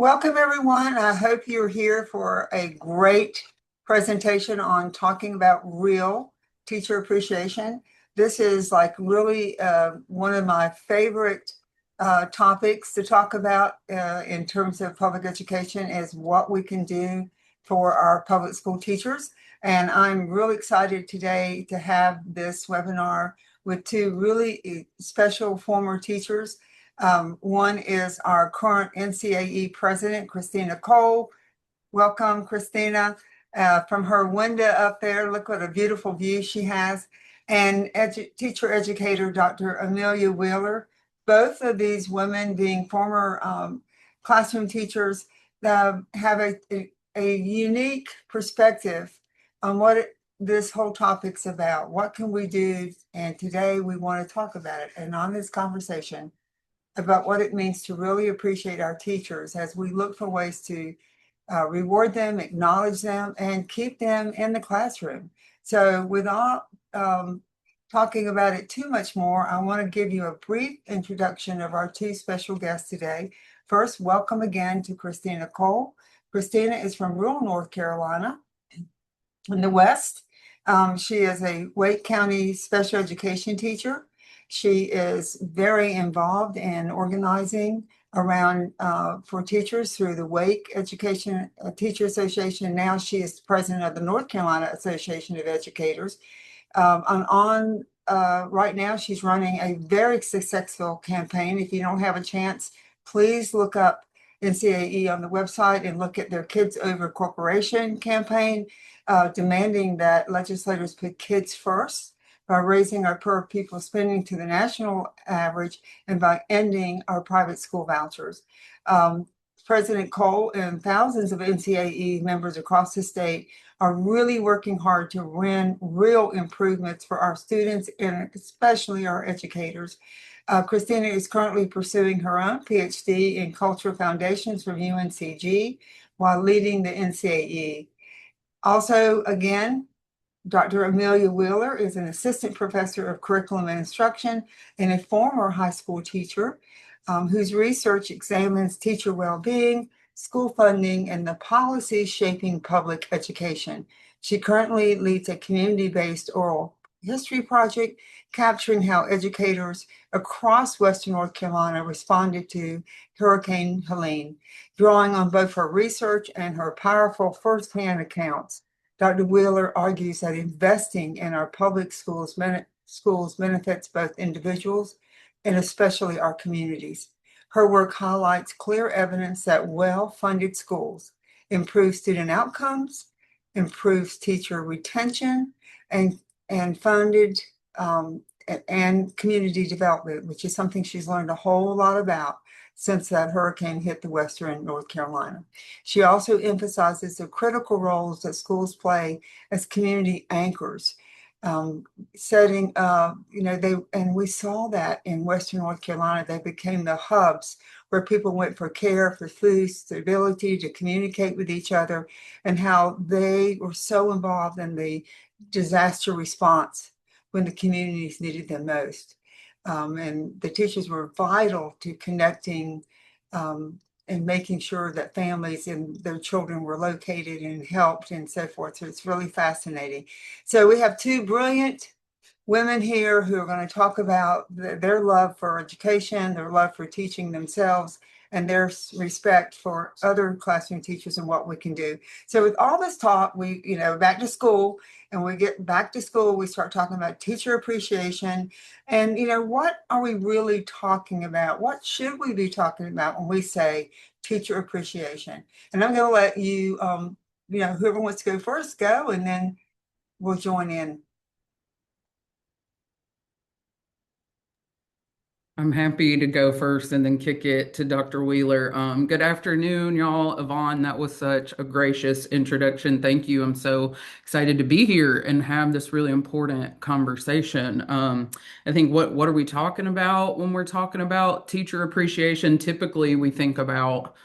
Welcome, everyone. I hope you're here for a great presentation on talking about real teacher appreciation. This is like really one of my favorite topics to talk about in terms of public education is what we can do for our public school teachers. And I'm really excited today to have this webinar with two really special former teachers. One is our current NCAE president, Christina Cole. Welcome, Christina. From her window up there, look what a beautiful view she has. And teacher educator, Dr. Amelia Wheeler. Both of these women being former classroom teachers have a unique perspective on what this whole topic's about. What can we do? And today we want to talk about it. And on this conversation, about what it means to really appreciate our teachers as we look for ways to reward them, acknowledge them, and keep them in the classroom. So without talking about it too much more, I want to give you a brief introduction of our two special guests today. First, welcome again to Christina Cole. Christina is from rural North Carolina in the West. She is a Wake County special education teacher. She is very involved in organizing around for teachers through the Wake Education Teacher Association. Now she is president of the North Carolina Association of Educators. Right now, she's running a very successful campaign. If you don't have a chance, please look up NCAE on the website and look at their Kids Over Corporation campaign, demanding that legislators put kids first by raising our per pupil spending to the national average and by ending our private school vouchers. President Cole and thousands of NCAE members across the state are really working hard to win real improvements for our students and especially our educators. Christina is currently pursuing her own PhD in Cultural Foundations from UNCG while leading the NCAE. Also, again, Dr. Amelia Wheeler is an assistant professor of curriculum and instruction and a former high school teacher whose research examines teacher well-being, school funding, and the policies shaping public education. She currently leads a community-based oral history project capturing how educators across Western North Carolina responded to Hurricane Helene. Drawing on both her research and her powerful firsthand accounts, Dr. Wheeler argues that investing in our public schools benefits both individuals and especially our communities. Her work highlights clear evidence that well-funded schools improve student outcomes, improves teacher retention, and funded and community development, which is something she's learned a whole lot about since that hurricane hit the Western North Carolina. She also emphasizes the critical roles that schools play as community anchors, setting, and we saw that in Western North Carolina. They became the hubs where people went for care, for food, stability, to communicate with each other, and how they were so involved in the disaster response when the communities needed them most. And the teachers were vital to connecting and making sure that families and their children were located and helped and so forth. So it's really fascinating. So we have two brilliant women here who are going to talk about their love for education, their love for teaching themselves, and their respect for other classroom teachers and what we can do. So with all this talk, back to school, and we get back to school, we start talking about teacher appreciation. And, what are we really talking about? What should we be talking about when we say teacher appreciation? And I'm going to let you, whoever wants to go first, go, and then we'll join in. I'm happy to go first and then kick it to Dr. Wheeler. Good afternoon, y'all. Yvonne, that was such a gracious introduction. Thank you. I'm so excited to be here and have this really important conversation. I think what are we talking about when we're talking about teacher appreciation? Typically, we think about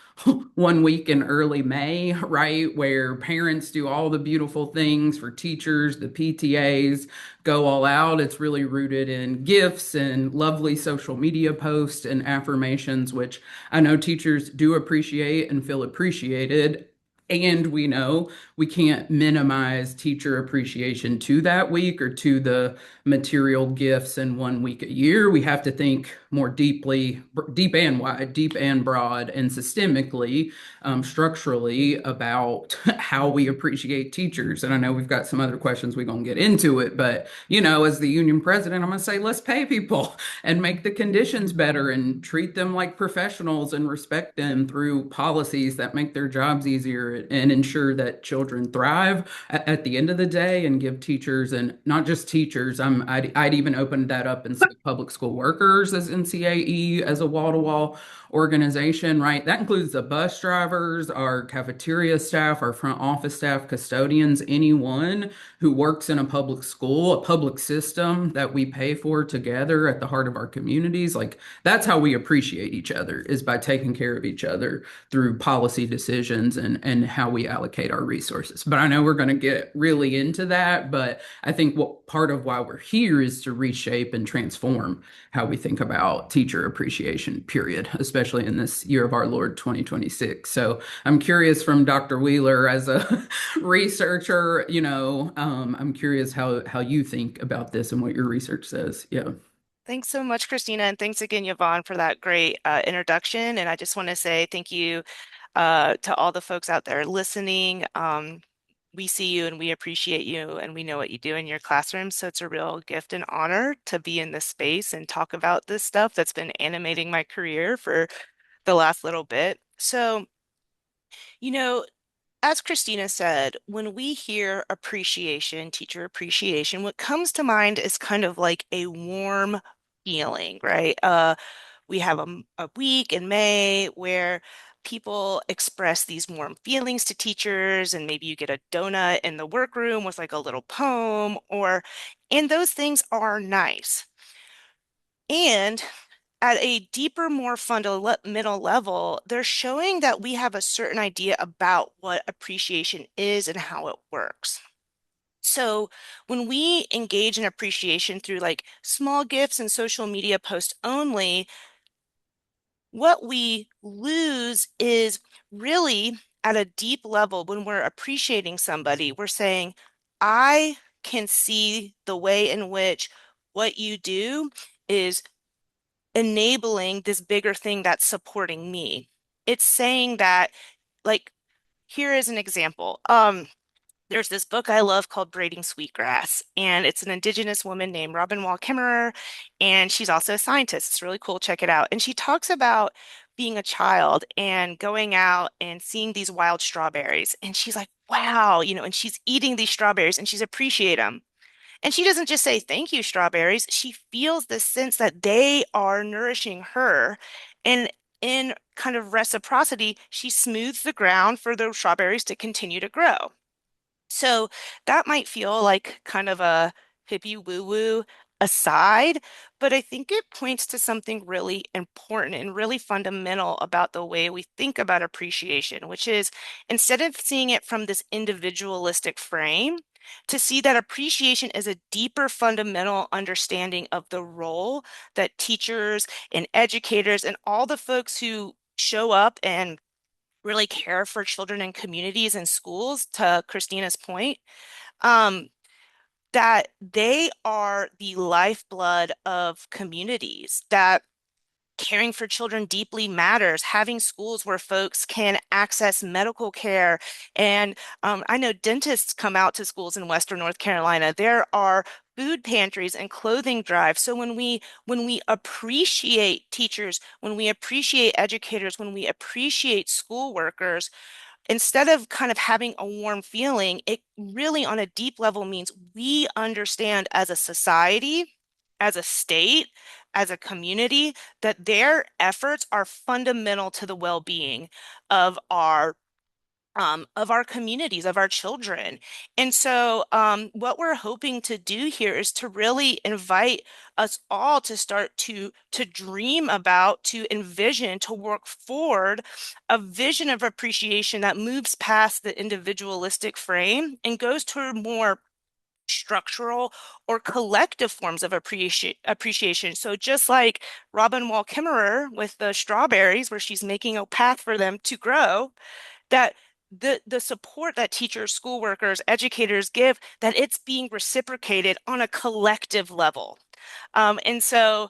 one week in early May, right? Where parents do all the beautiful things for teachers, the PTAs go all out. It's really rooted in gifts and lovely social media posts and affirmations, which I know teachers do appreciate and feel appreciated. And we know we can't minimize teacher appreciation to that week or to the material gifts in one week a year. We have to think more deeply, deep and wide, deep and broad, and systemically, structurally about how we appreciate teachers. And I know we've got some other questions we're going to get into it, but as the union president, I'm going to say let's pay people and make the conditions better and treat them like professionals and respect them through policies that make their jobs easier and ensure that children thrive at the end of the day and give teachers and not just teachers. I'd even open that up and say public school workers as NCAE as a wall-to-wall organization, right? That includes the bus drivers, our cafeteria staff, our front office staff, custodians, anyone who works in a public school, a public system that we pay for together at the heart of our communities. Like that's how we appreciate each other is by taking care of each other through policy decisions and how we allocate our resources. But I know we're going to get really into that, but I think what part of why we're here is to reshape and transform how we think about teacher appreciation, period, especially in this year of our Lord 2026. So I'm curious from Dr. Wheeler as a researcher, I'm curious how you think about this and what your research says. Yeah. Thanks so much, Christina, and thanks again, Yvonne, for that great introduction. And I just want to say thank you to all the folks out there listening. We see you and we appreciate you, and we know what you do in your classroom. So it's a real gift and honor to be in this space and talk about this stuff that's been animating my career for the last little bit. So, you know, as Christina said, when we hear appreciation, teacher appreciation, what comes to mind is kind of like a warm feeling, right? We have a week in May where people express these warm feelings to teachers, and maybe you get a donut in the workroom with like a little poem, and those things are nice. And at a deeper, more fundamental level, they're showing that we have a certain idea about what appreciation is and how it works. So when we engage in appreciation through like small gifts and social media posts only, what we lose is really at a deep level when we're appreciating somebody, we're saying, I can see the way in which what you do is enabling this bigger thing that's supporting me. It's saying that, like, here is an example. There's this book I love called Braiding Sweetgrass, and it's an indigenous woman named Robin Wall Kimmerer, and she's also a scientist. It's really cool. Check it out. And she talks about being a child and going out and seeing these wild strawberries. And she's like, wow, and she's eating these strawberries and she's appreciate them. And she doesn't just say, thank you, strawberries. She feels this sense that they are nourishing her. And in kind of reciprocity, she smooths the ground for the strawberries to continue to grow. So that might feel like kind of a hippie woo-woo aside, but I think it points to something really important and really fundamental about the way we think about appreciation, which is instead of seeing it from this individualistic frame, to see that appreciation is a deeper fundamental understanding of the role that teachers and educators and all the folks who show up and really care for children and communities and schools, to Christina's point, um, that they are the lifeblood of communities, that caring for children deeply matters, having schools where folks can access medical care. And I know dentists come out to schools in Western North Carolina. There are food pantries and clothing drives. So when we appreciate teachers, when we appreciate educators, when we appreciate school workers, instead of kind of having a warm feeling, it really on a deep level means we understand as a society, as a state, as a community, that their efforts are fundamental to the well-being of our of our communities, of our children. And so, what we're hoping to do here is to really invite us all to start to dream about, to envision, to work forward a vision of appreciation that moves past the individualistic frame and goes toward more structural or collective forms of appreciation. So just like Robin Wall Kimmerer with the strawberries, where she's making a path for them to grow, that the support that teachers, school workers, educators give, that it's being reciprocated on a collective level. And so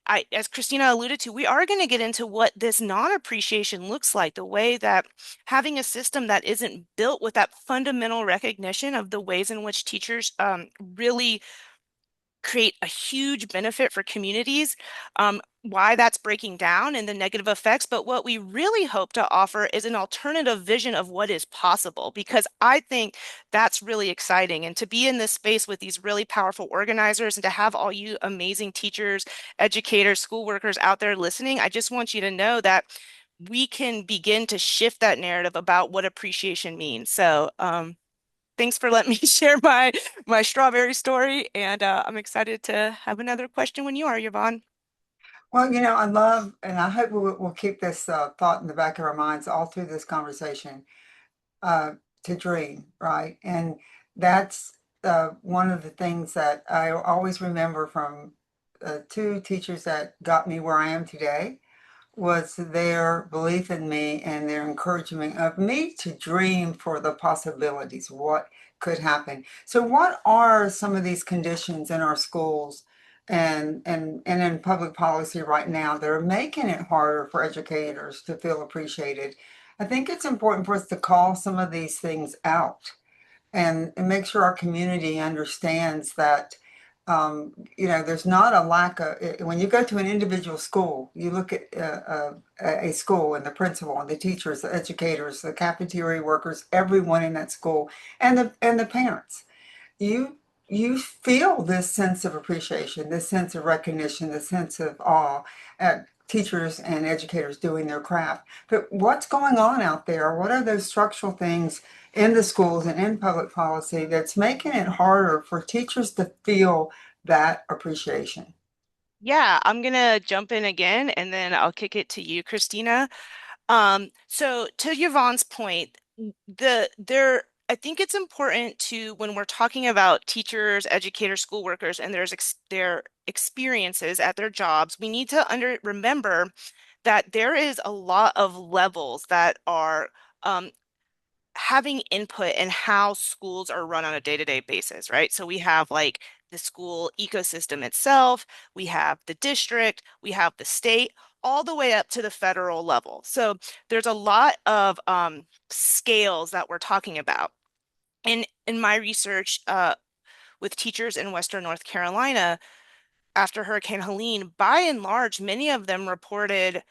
as Christina alluded to, we are going to get into what this non-appreciation looks like, the way that having a system that isn't built with that fundamental recognition of the ways in which teachers really create a huge benefit for communities, why that's breaking down and the negative effects. But what we really hope to offer is an alternative vision of what is possible, because I think that's really exciting. And to be in this space with these really powerful organizers and to have all you amazing teachers, educators, school workers out there listening, I just want you to know that we can begin to shift that narrative about what appreciation means. So, thanks for letting me share my strawberry story, and I'm excited to have another question when you are, Yvonne. Well, you know, I love, and I hope we'll keep this thought in the back of our minds all through this conversation, uh, to dream, right? And that's one of the things that I always remember from two teachers that got me where I am today was their belief in me and their encouragement of me to dream for the possibilities, what could happen. So what are some of these conditions in our schools and in public policy right now that are making it harder for educators to feel appreciated? I think it's important for us to call some of these things out and make sure our community understands that you know, there's not a lack of, when you go to an individual school, you look at a school and the principal and the teachers, the educators, the cafeteria workers, everyone in that school, and the parents, you you feel this sense of appreciation, this sense of recognition, this sense of awe at teachers and educators doing their craft. But what's going on out there? What are those structural things in the schools and in public policy that's making it harder for teachers to feel that appreciation? Yeah, I'm gonna jump in again, and then I'll kick it to you, Christina. So to Yvonne's point, I think it's important to, when we're talking about teachers, educators, school workers, and their experiences at their jobs, we need to remember that there is a lot of levels that are having input in how schools are run on a day-to-day basis, right? So we have like the school ecosystem itself, we have the district, we have the state, all the way up to the federal level. So there's a lot of scales that we're talking about. And in my research with teachers in Western North Carolina, after Hurricane Helene, by and large, many of them reported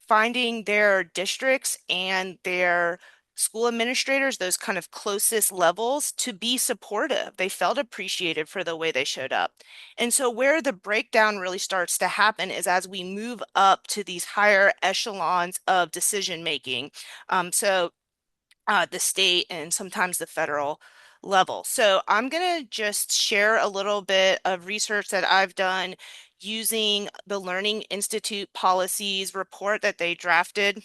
finding their districts and their school administrators, those kind of closest levels, to be supportive. They felt appreciated for the way they showed up. And so, where the breakdown really starts to happen is as we move up to these higher echelons of decision making. So, the state and sometimes the federal level. So I'm going to just share a little bit of research that I've done using the Learning Institute policies report that they drafted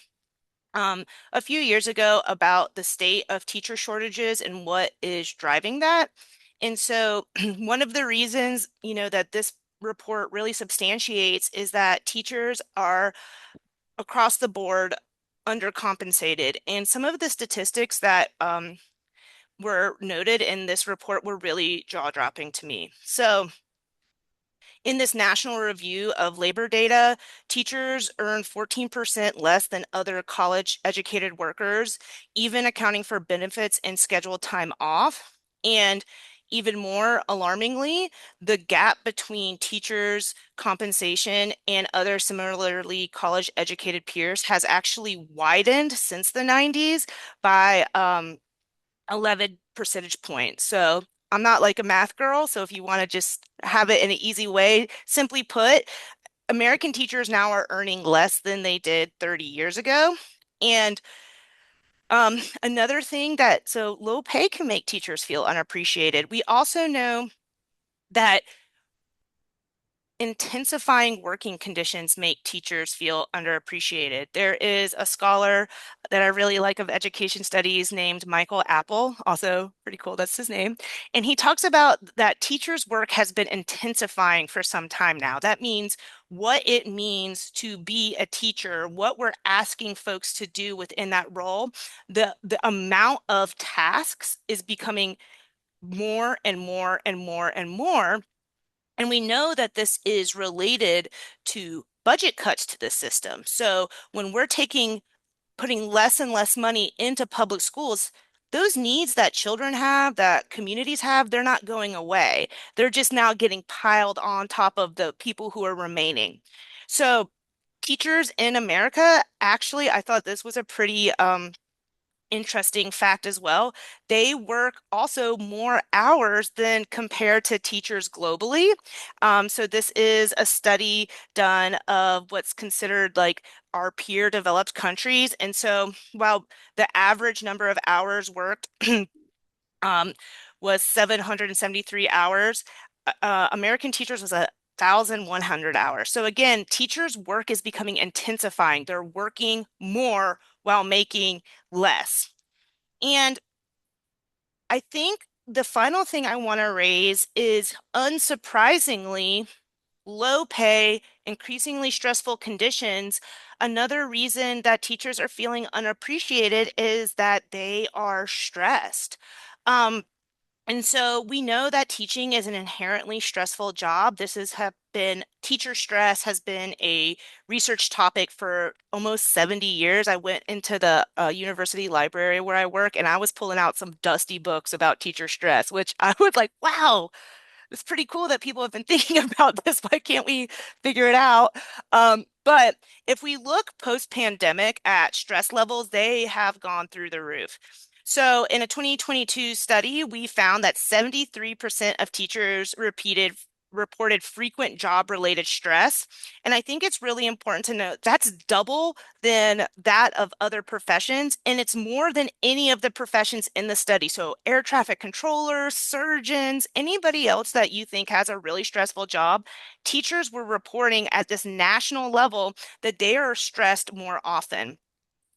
a few years ago about the state of teacher shortages and what is driving that. And so one of the reasons, that this report really substantiates is that teachers are across the board undercompensated. And some of the statistics that were noted in this report were really jaw-dropping to me. So in this national review of labor data, teachers earn 14% less than other college educated workers, even accounting for benefits and scheduled time off. And even more alarmingly, the gap between teachers' compensation and other similarly college educated peers has actually widened since the 90s by 11 percentage points. So I'm not like a math girl. So if you want to just have it in an easy way, simply put, American teachers now are earning less than they did 30 years ago. And Another thing so low pay can make teachers feel unappreciated. We also know that intensifying working conditions make teachers feel underappreciated. There is a scholar that I really like of education studies named Michael Apple, also pretty cool, that's his name. And he talks about that teachers' work has been intensifying for some time now. That means what it means to be a teacher, what we're asking folks to do within that role. The amount of tasks is becoming more and more and more and more. And we know that this is related to budget cuts to the system. So when we're putting less and less money into public schools, those needs that children have, that communities have, they're not going away. They're just now getting piled on top of the people who are remaining. So teachers in America, actually, I thought this was a pretty interesting fact as well. They work also more hours than compared to teachers globally. So this is a study done of what's considered like our peer developed countries. And so while the average number of hours worked um, was 773 hours, American teachers was 1,100 hours. So again, teachers' work is becoming intensifying. They're working more while making less. And I think the final thing I want to raise is unsurprisingly, low pay, increasingly stressful conditions. Another reason that teachers are feeling unappreciated is that they are stressed. Um, and so we know that teaching is an inherently stressful job. This has have been teacher stress has been a research topic for almost 70 years. I went into the university library where I work and I was pulling out some dusty books about teacher stress, which I was like, wow, it's pretty cool that people have been thinking about this. Why can't we figure it out? But if we look post-pandemic at stress levels, they have gone through the roof. So in a 2022 study, we found that 73% of teachers reported frequent job-related stress. And I think it's really important to note that's double than that of other professions, and it's more than any of the professions in the study. So air traffic controllers, surgeons, anybody else that you think has a really stressful job, teachers were reporting at this national level that they are stressed more often.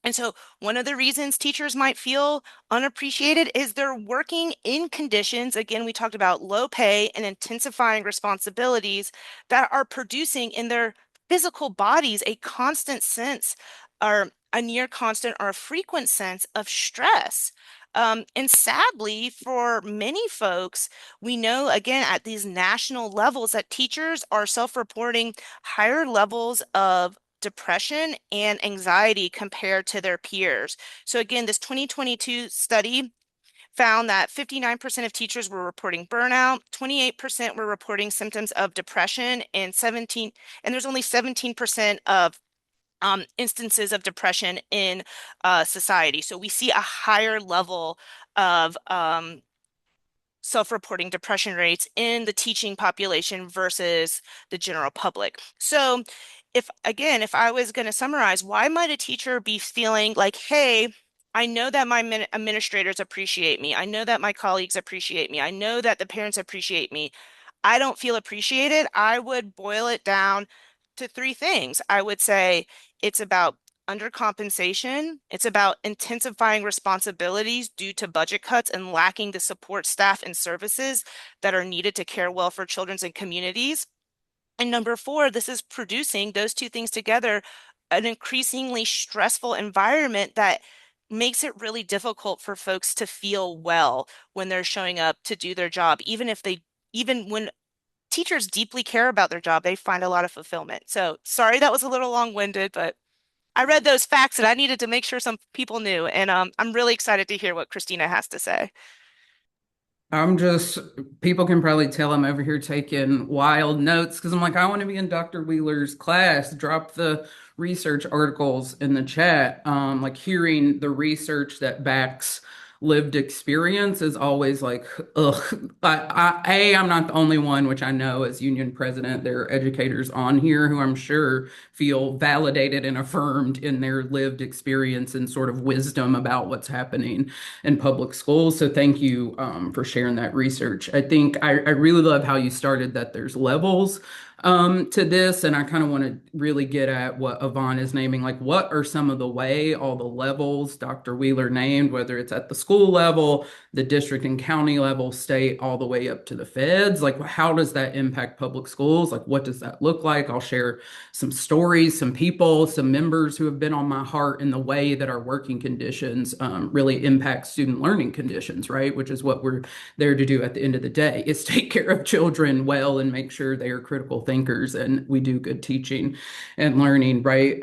And so, one of the reasons teachers might feel unappreciated is they're working in conditions. Again, we talked about low pay and intensifying responsibilities that are producing in their physical bodies a constant sense, or a near constant or a frequent sense of stress. And sadly, for many folks, we know again at these national levels that teachers are self-reporting higher levels of depression and anxiety compared to their peers. So again, this 2022 study found that 59% of teachers were reporting burnout, 28% were reporting symptoms of depression, and there's only 17% of instances of depression in society. So we see a higher level of self-reporting depression rates in the teaching population versus the general public. So if I was going to summarize, why might a teacher be feeling like, hey, I know that my administrators appreciate me. I know that my colleagues appreciate me. I know that the parents appreciate me. I don't feel appreciated. I would boil it down to three things. I would say it's about undercompensation. It's about intensifying responsibilities due to budget cuts and lacking the support staff and services that are needed to care well for children and communities. And number four, this is producing those two things together, an increasingly stressful environment that makes it really difficult for folks to feel well when they're showing up to do their job, even when teachers deeply care about their job, they find a lot of fulfillment. So sorry that was a little long-winded, but I read those facts and I needed to make sure some people knew. And I'm really excited to hear what Christina has to say. I'm just, people can probably tell I'm over here taking wild notes because I'm like, I want to be in Dr. Wheeler's class. Drop the research articles in the chat. Like hearing the research that backs lived experience is always like, ugh. I'm not the only one, which I know as union president, there are educators on here who I'm sure feel validated and affirmed in their lived experience and sort of wisdom about what's happening in public schools. So thank you for sharing that research. I think I really love how you started that there's levels to this, and I kind of want to really get at what Yvonne is naming. Like, what are some of the way, all the levels Dr. Wheeler named, whether it's at the school level, the district and county level, state, all the way up to the feds? Like, how does that impact public schools? Like, what does that look like? I'll share some stories, some people, some members who have been on my heart in the way that our working conditions really impact student learning conditions, right? Which is what we're there to do at the end of the day, is take care of children well and make sure they are critical thinkers and we do good teaching and learning, right?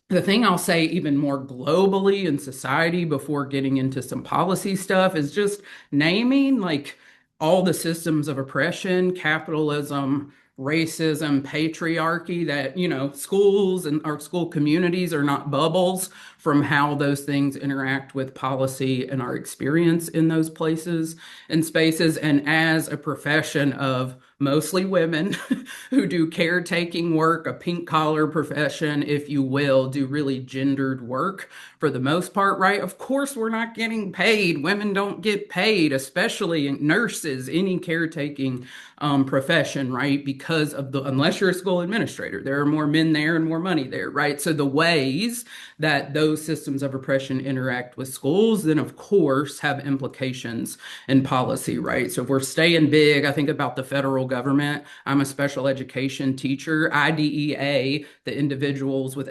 The thing I'll say even more globally in society before getting into some policy stuff is just naming like all the systems of oppression, capitalism, racism, patriarchy, that, schools and our school communities are not bubbles from how those things interact with policy and our experience in those places and spaces. And as a profession of mostly women who do caretaking work, a pink collar profession, if you will, do really gendered work for the most part, right? Of course, we're not getting paid. Women don't get paid, especially nurses, any caretaking profession, right? Because of unless you're a school administrator, there are more men there and more money there, right? So the ways that those systems of oppression interact with schools, then of course have implications in policy, right? So if we're staying big, I think about the federal government. I'm a special education teacher. IDEA, the Individuals with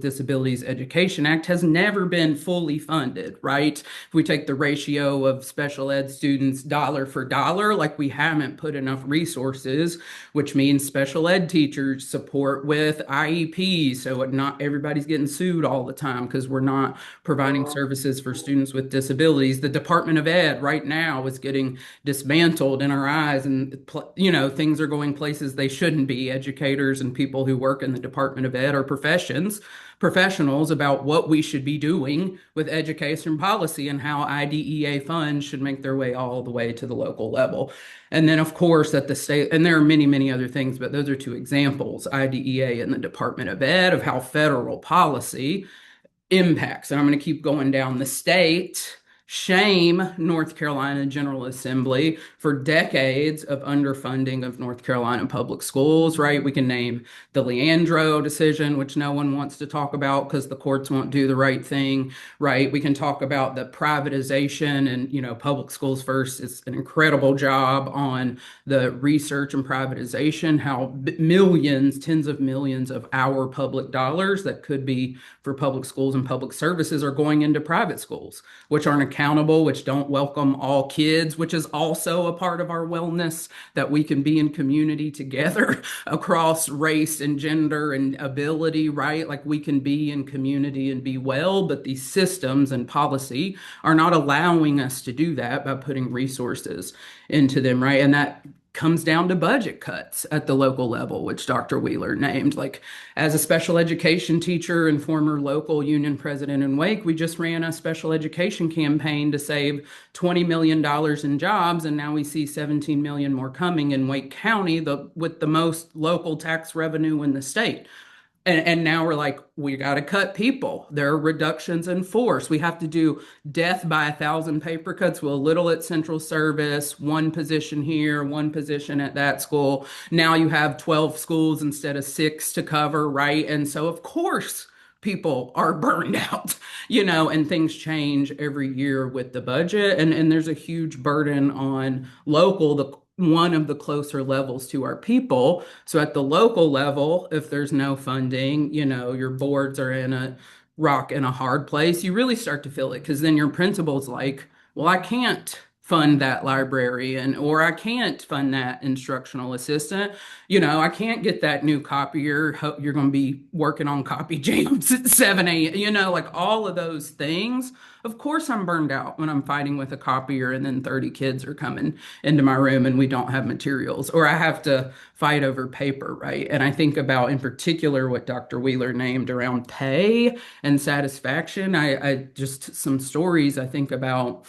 Disabilities Education Act, has never been fully funded, right? If we take the ratio of special ed students dollar for dollar, like we haven't put enough resources, which means special ed teachers support with IEPs. So not everybody's getting sued all the time because we're not providing services for students with disabilities. The Department of Ed right now is getting dismantled in our eyes, and things are going places they shouldn't be. Educators and people who work in the Department of Ed are professionals about what we should be doing with education policy and how IDEA funds should make their way all the way to the local level. And then, of course, at the state, and there are many, many other things, but those are two examples, IDEA and the Department of Ed, of how federal policy impacts. And I'm going to keep going down the state. Shame North Carolina General Assembly for decades of underfunding of North Carolina public schools, right? We can name the Leandro decision, which no one wants to talk about because the courts won't do the right thing, right? We can talk about the privatization and, Public Schools First is an incredible job on the research and privatization, how millions, tens of millions of our public dollars that could be for public schools and public services are going into private schools, which aren't accountable, which don't welcome all kids, which is also a part of our wellness, that we can be in community together across race and gender and ability, right? Like we can be in community and be well, but these systems and policy are not allowing us to do that by putting resources into them, right? And that comes down to budget cuts at the local level, which Dr. Wheeler named. Like, as a special education teacher and former local union president in Wake, we just ran a special education campaign to save $20 million in jobs, and now we see 17 million more coming in Wake County, with the most local tax revenue in the state. And now we're like, we got to cut people. There are reductions in force. We have to do death by 1,000 paper cuts. Well, a little at central service, one position here, one position at that school. Now you have 12 schools instead of 6 to cover, right? And so, of course, people are burned out, and things change every year with the budget. And there's a huge burden on local, one of the closer levels to our people. So at the local level, if there's no funding, your boards are in a rock and a hard place, you really start to feel it because then your principal's like, well, I can't fund that librarian, or I can't fund that instructional assistant. I can't get that new copier. You're going to be working on copy jams at 7 a.m. Like all of those things. Of course, I'm burned out when I'm fighting with a copier and then 30 kids are coming into my room and we don't have materials, or I have to fight over paper, right? And I think about in particular what Dr. Wheeler named around pay and satisfaction. I just some stories I think about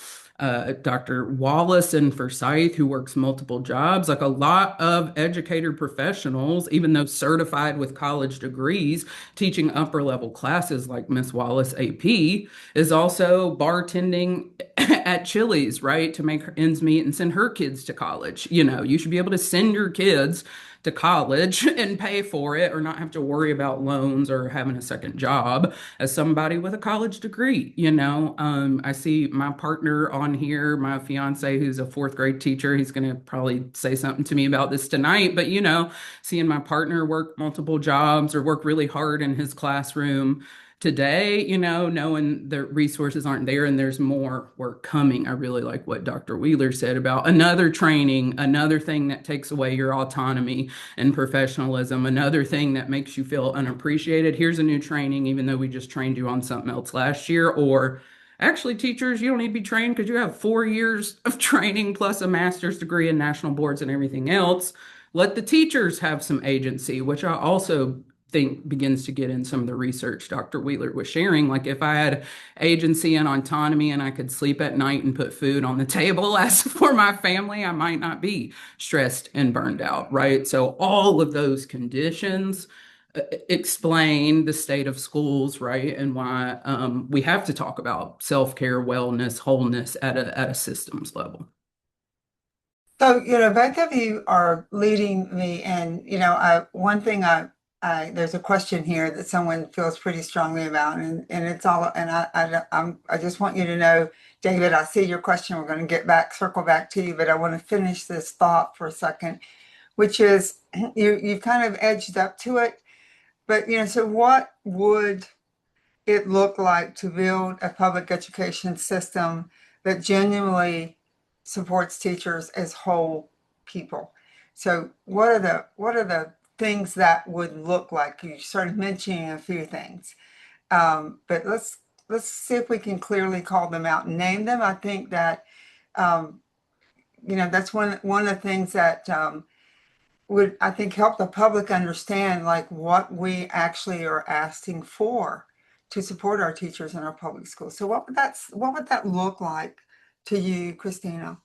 Dr. Wallace in Forsyth, who works multiple jobs. Like a lot of educator professionals, even though certified with college degrees, teaching upper level classes like Miss Wallace AP, is also bartending at Chili's, right, to make ends meet and send her kids to college. You should be able to send your kids to college and pay for it or not have to worry about loans or having a second job as somebody with a college degree. I see my partner on here, my fiance, who's a fourth grade teacher. He's going to probably say something to me about this tonight, but seeing my partner work multiple jobs or work really hard in his classroom today, knowing the resources aren't there and there's more work coming. I really like what Dr. Wheeler said about another training, another thing that takes away your autonomy and professionalism, another thing that makes you feel unappreciated. Here's a new training, even though we just trained you on something else last year. Or actually, teachers, you don't need to be trained because you have 4 years of training plus a master's degree in national boards and everything else. Let the teachers have some agency, which I also think begins to get in some of the research Dr. Wheeler was sharing. Like if I had agency and autonomy and I could sleep at night and put food on the table as for my family, I might not be stressed and burned out, right? So all of those conditions explain the state of schools, right? And why we have to talk about self-care, wellness, wholeness at a systems level. So, both of you are leading me, and one thing there's a question here that someone feels pretty strongly about, and it's all, and I just want you to know, David, I see your question. We're going to circle back to you, but I want to finish this thought for a second, which is you've kind of edged up to it, but so what would it look like to build a public education system that genuinely supports teachers as whole people? So what are the things that would look like? You started mentioning a few things, but let's see if we can clearly call them out and name them. I think that um, that's one of the things that would, I think, help the public understand like what we actually are asking for to support our teachers in our public schools. So what would that look like to you, Christina?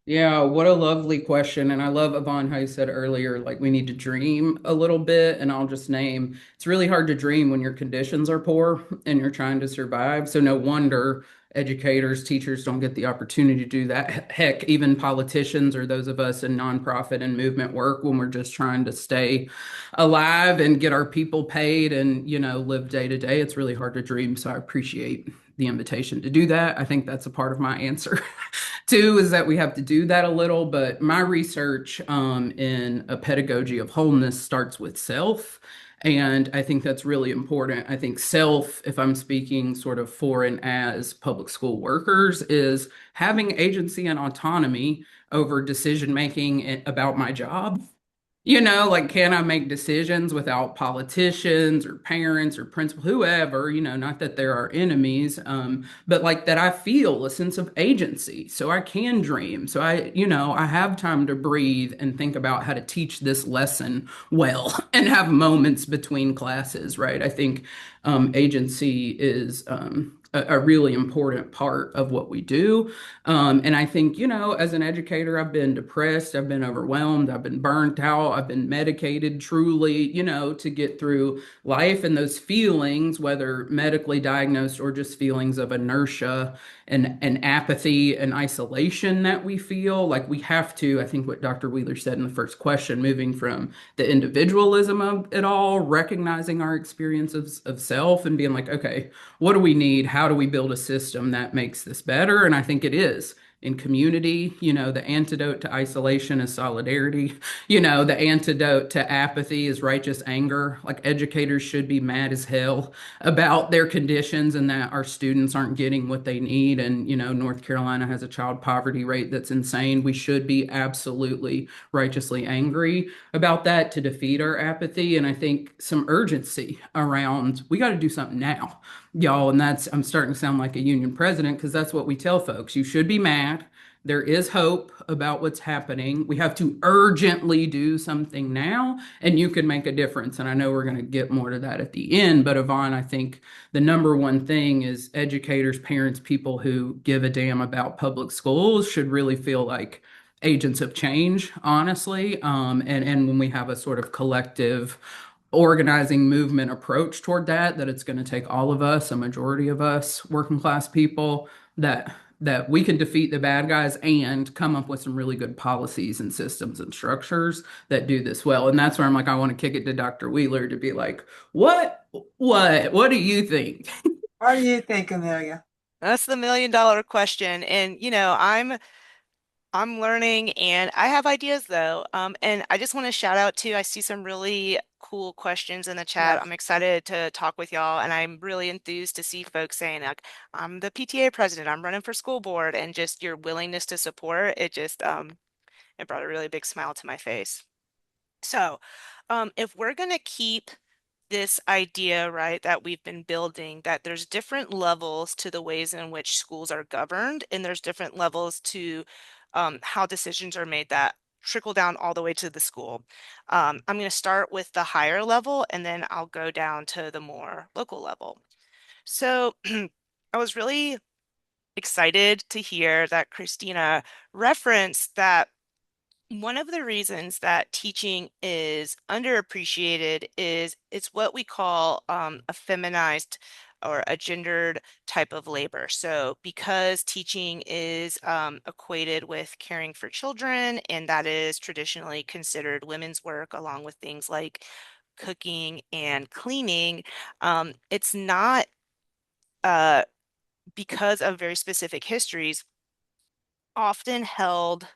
Yeah, what a lovely question. And I love, Yvonne, how you said earlier, like we need to dream a little bit. And I'll just name it's really hard to dream when your conditions are poor and you're trying to survive. So no wonder educators, teachers don't get the opportunity to do that. Heck, even politicians or those of us in nonprofit and movement work when we're just trying to stay alive and get our people paid and, live day to day. It's really hard to dream. So I appreciate the invitation to do that. I think that's a part of my answer. Two is that we have to do that a little, but my research in a pedagogy of wholeness starts with self. And I think that's really important. I think self, if I'm speaking sort of for and as public school workers, is having agency and autonomy over decision making about my job. Like, can I make decisions without politicians or parents or principal, whoever, not that there are enemies, but like that I feel a sense of agency so I can dream. So I have time to breathe and think about how to teach this lesson well and have moments between classes, right? I think agency is a really important part of what we do. And I think, as an educator, I've been depressed, I've been overwhelmed, I've been burnt out, I've been medicated truly, to get through life and those feelings, whether medically diagnosed or just feelings of inertia and apathy and isolation that we feel. Like we have to, I think what Dr. Wheeler said in the first question, moving from the individualism of it all, recognizing our experiences of self and being like, okay, what do we need? How do we build a system that makes this better? And I think it is in community. The antidote to isolation is solidarity. The antidote to apathy is righteous anger. Like educators should be mad as hell about their conditions and that our students aren't getting what they need. And, North Carolina has a child poverty rate that's insane. We should be absolutely righteously angry about that to defeat our apathy. And I think some urgency around, we got to do something now, y'all. And I'm starting to sound like a union president because that's what we tell folks. You should be mad. There is hope about what's happening. We have to urgently do something now, and you can make a difference. And I know we're going to get more to that at the end. But Yvonne, I think the number one thing is educators, parents, people who give a damn about public schools should really feel like agents of change, honestly. And when we have a sort of collective organizing movement approach toward that it's going to take all of us, a majority of us working class people, that we can defeat the bad guys and come up with some really good policies and systems and structures that do this well. And that's where I'm like, I want to kick it to Dr. Wheeler to be like, what do you think? What do you think, Amelia? That's the $1 million question. And I'm learning and I have ideas though. And I just want to shout out to, I see some really cool questions in the chat. Yes. I'm excited to talk with y'all and I'm really enthused to see folks saying like, I'm the PTA president, I'm running for school board, and just your willingness to support it just it brought a really big smile to my face. So, if we're going to keep this idea, right, that we've been building, that there's different levels to the ways in which schools are governed, and there's different levels to how decisions are made that trickle down all the way to the school. I'm going to start with the higher level, and then I'll go down to the more local level. So I was really excited to hear that Christina referenced that one of the reasons that teaching is underappreciated is it's what we call a feminized or a gendered type of labor. So because teaching is equated with caring for children, and that is traditionally considered women's work along with things like cooking and cleaning, it's not uh, because of very specific histories often held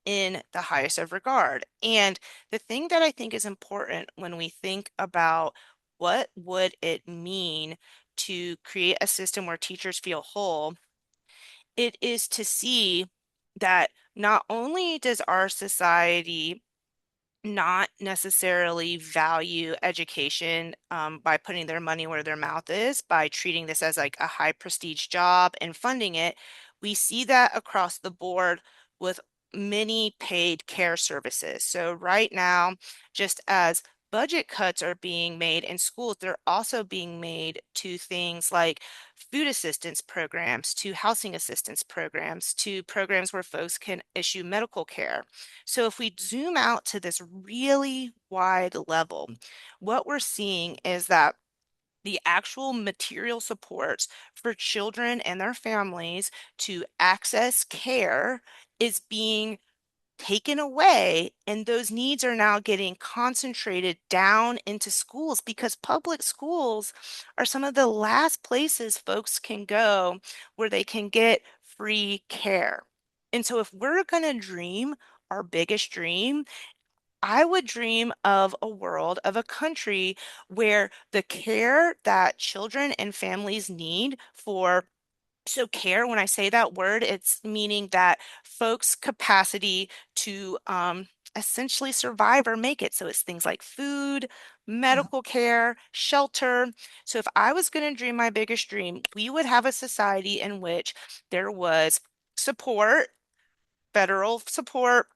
in the highest of regard. And the thing that I think is important when we think about what would it mean to create a system where teachers feel whole, it is to see that not only does our society not necessarily value education by putting their money where their mouth is, by treating this as like a high prestige job and funding it. We see that across the board with many paid care services. So right now, just as budget cuts are being made in schools, they're also being made to things like food assistance programs, to housing assistance programs, to programs where folks can issue medical care. So if we zoom out to this really wide level, what we're seeing is that the actual material supports for children and their families to access care is being taken away, and those needs are now getting concentrated down into schools because public schools are some of the last places folks can go where they can get free care. And so if we're going to dream our biggest dream, I would dream of a world, of a country where the care that children and families need for, so care, when I say that word, it's meaning that folks' capacity to essentially survive or make it. So it's things like food, medical care, shelter. So if I was going to dream my biggest dream, we would have a society in which there was support, federal support,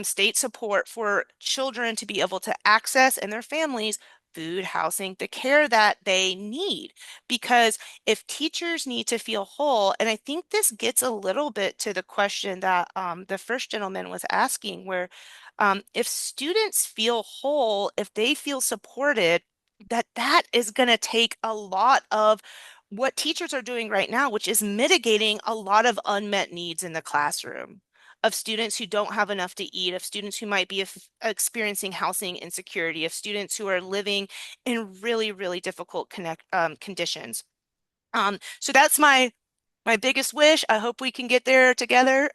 state support for children to be able to access and their families food, housing, the care that they need. Because if teachers need to feel whole, and I think this gets a little bit to the question that the first gentleman was asking, where if students feel whole, if they feel supported, that is going to take a lot of what teachers are doing right now, which is mitigating a lot of unmet needs in the classroom of students who don't have enough to eat, of students who might be experiencing housing insecurity, of students who are living in really, really difficult conditions. So that's my My biggest wish, I hope we can get there together.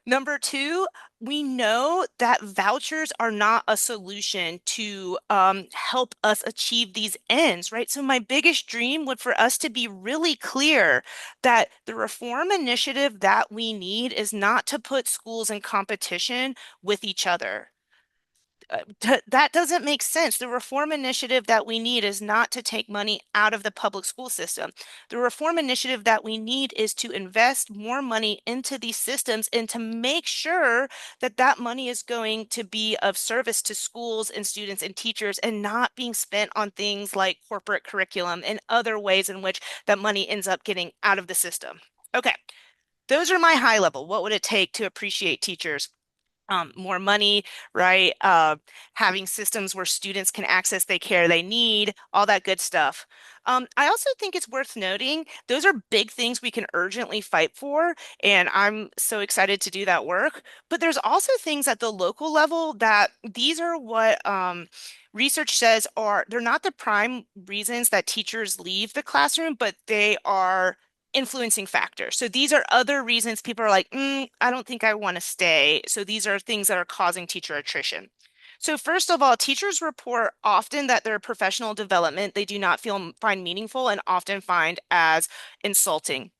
Number two, we know that vouchers are not a solution to help us achieve these ends, right? So my biggest dream would for us to be really clear that the reform initiative that we need is not to put schools in competition with each other. That doesn't make sense. The reform initiative that we need is not to take money out of the public school system. The reform initiative that we need is to invest more money into these systems and to make sure that that money is going to be of service to schools and students and teachers and not being spent on things like corporate curriculum and other ways in which that money ends up getting out of the system. Okay, those are my high level. What would it take to appreciate teachers? More money, right? Having systems where students can access the care they need, all that good stuff. I also think it's worth noting those are big things we can urgently fight for, and I'm so excited to do that work. But there's also things at the local level that these are what research says are they're not the prime reasons that teachers leave the classroom, but they are influencing factors. So these are other reasons people are like, I don't think I want to stay. So these are things that are causing teacher attrition. So first of all, teachers report often that their professional development they do not find meaningful and often find as insulting.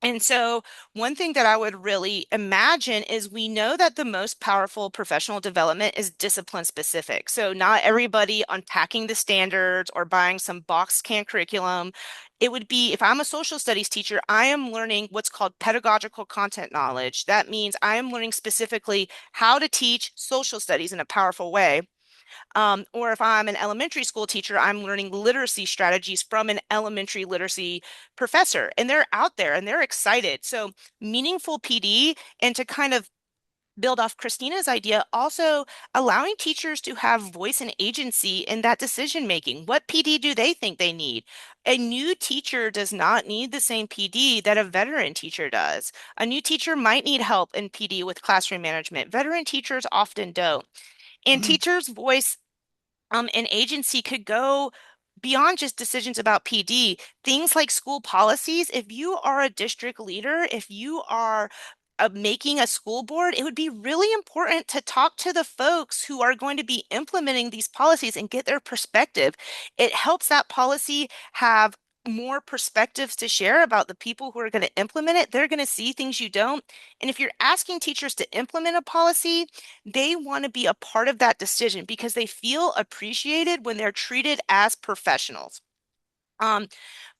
And so, one thing that I would really imagine is we know that the most powerful professional development is discipline specific. So, not everybody unpacking the standards or buying some box can curriculum. It would be if I'm a social studies teacher, I am learning what's called pedagogical content knowledge. That means I am learning specifically how to teach social studies in a powerful way. Or if I'm an elementary school teacher, I'm learning literacy strategies from an elementary literacy professor, and they're out there and they're excited. So, meaningful PD and to kind of build off Christina's idea, also allowing teachers to have voice and agency in that decision making. What PD do they think they need? A new teacher does not need the same PD that a veteran teacher does. A new teacher might need help in PD with classroom management. Veteran teachers often don't. And Mhm. teachers' voice an agency could go beyond just decisions about PD, things like school policies. If you are a district leader, if you are making a school board, it would be really important to talk to the folks who are going to be implementing these policies and get their perspective. It helps that policy have more perspectives to share about the people who are going to implement it. They're going to see things you don't. And if you're asking teachers to implement a policy, they want to be a part of that decision because they feel appreciated when they're treated as professionals. Um,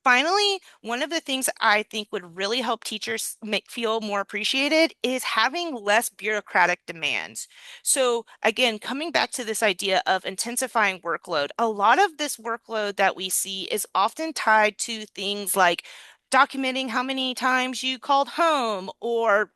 Finally, one of the things I think would really help teachers make feel more appreciated is having less bureaucratic demands. So again, coming back to this idea of intensifying workload, a lot of this workload that we see is often tied to things like documenting how many times you called home or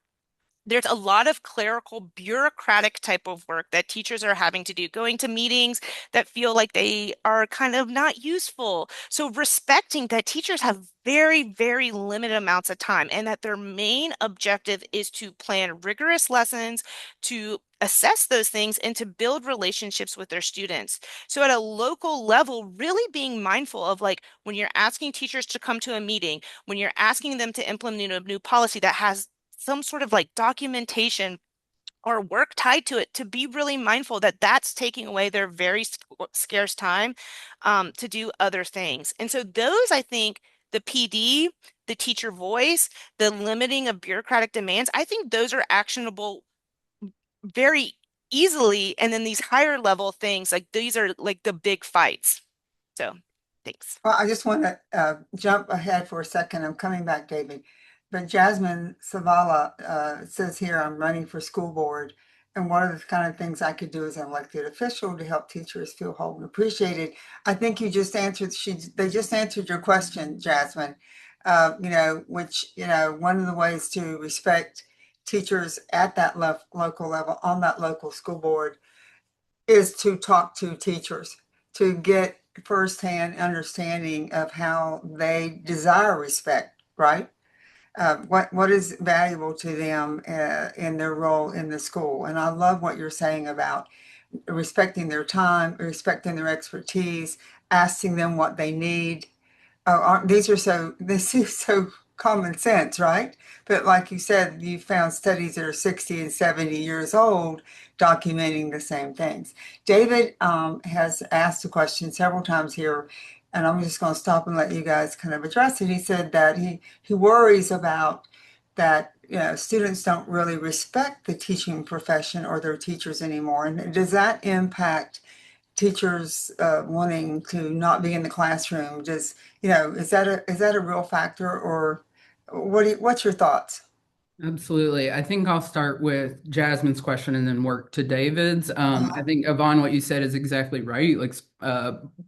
there's a lot of clerical, bureaucratic type of work that teachers are having to do, going to meetings that feel like they are kind of not useful. So, respecting that teachers have very, very limited amounts of time and that their main objective is to plan rigorous lessons, to assess those things, and to build relationships with their students. So, at a local level, really being mindful of like when you're asking teachers to come to a meeting, when you're asking them to implement a new policy that has some sort of like documentation or work tied to it to be really mindful that that's taking away their very scarce time to do other things. And so those, I think, the PD, the teacher voice, the limiting of bureaucratic demands, I think those are actionable very easily. And then these higher level things, like these are like the big fights. So thanks. Well, I just want to jump ahead for a second. I'm coming back, David. But Jasmine Savala says here, I'm running for school board. And one of the kind of things I could do as an elected official to help teachers feel whole and appreciated. I think you just answered, they just answered your question, Jasmine. Which, one of the ways to respect teachers at that local level, on that local school board, is to talk to teachers, to get firsthand understanding of how they desire respect, right? What is valuable to them in their role in the school. And I love what you're saying about respecting their time, respecting their expertise, asking them what they need. Oh, these are so, this is so common sense, right? But like you said, you found studies that are 60 and 70 years old documenting the same things. David has asked a question several times here, and I'm just going to stop and let you guys kind of address it. He said that he worries about that, you know, students don't really respect the teaching profession or their teachers anymore. And does that impact teachers wanting to not be in the classroom? Does, you know, is that a real factor, or what's your thoughts? Absolutely. I think I'll start with Jasmine's question and then work to David's. I Uh, think Yvonne, what you said is exactly right. Like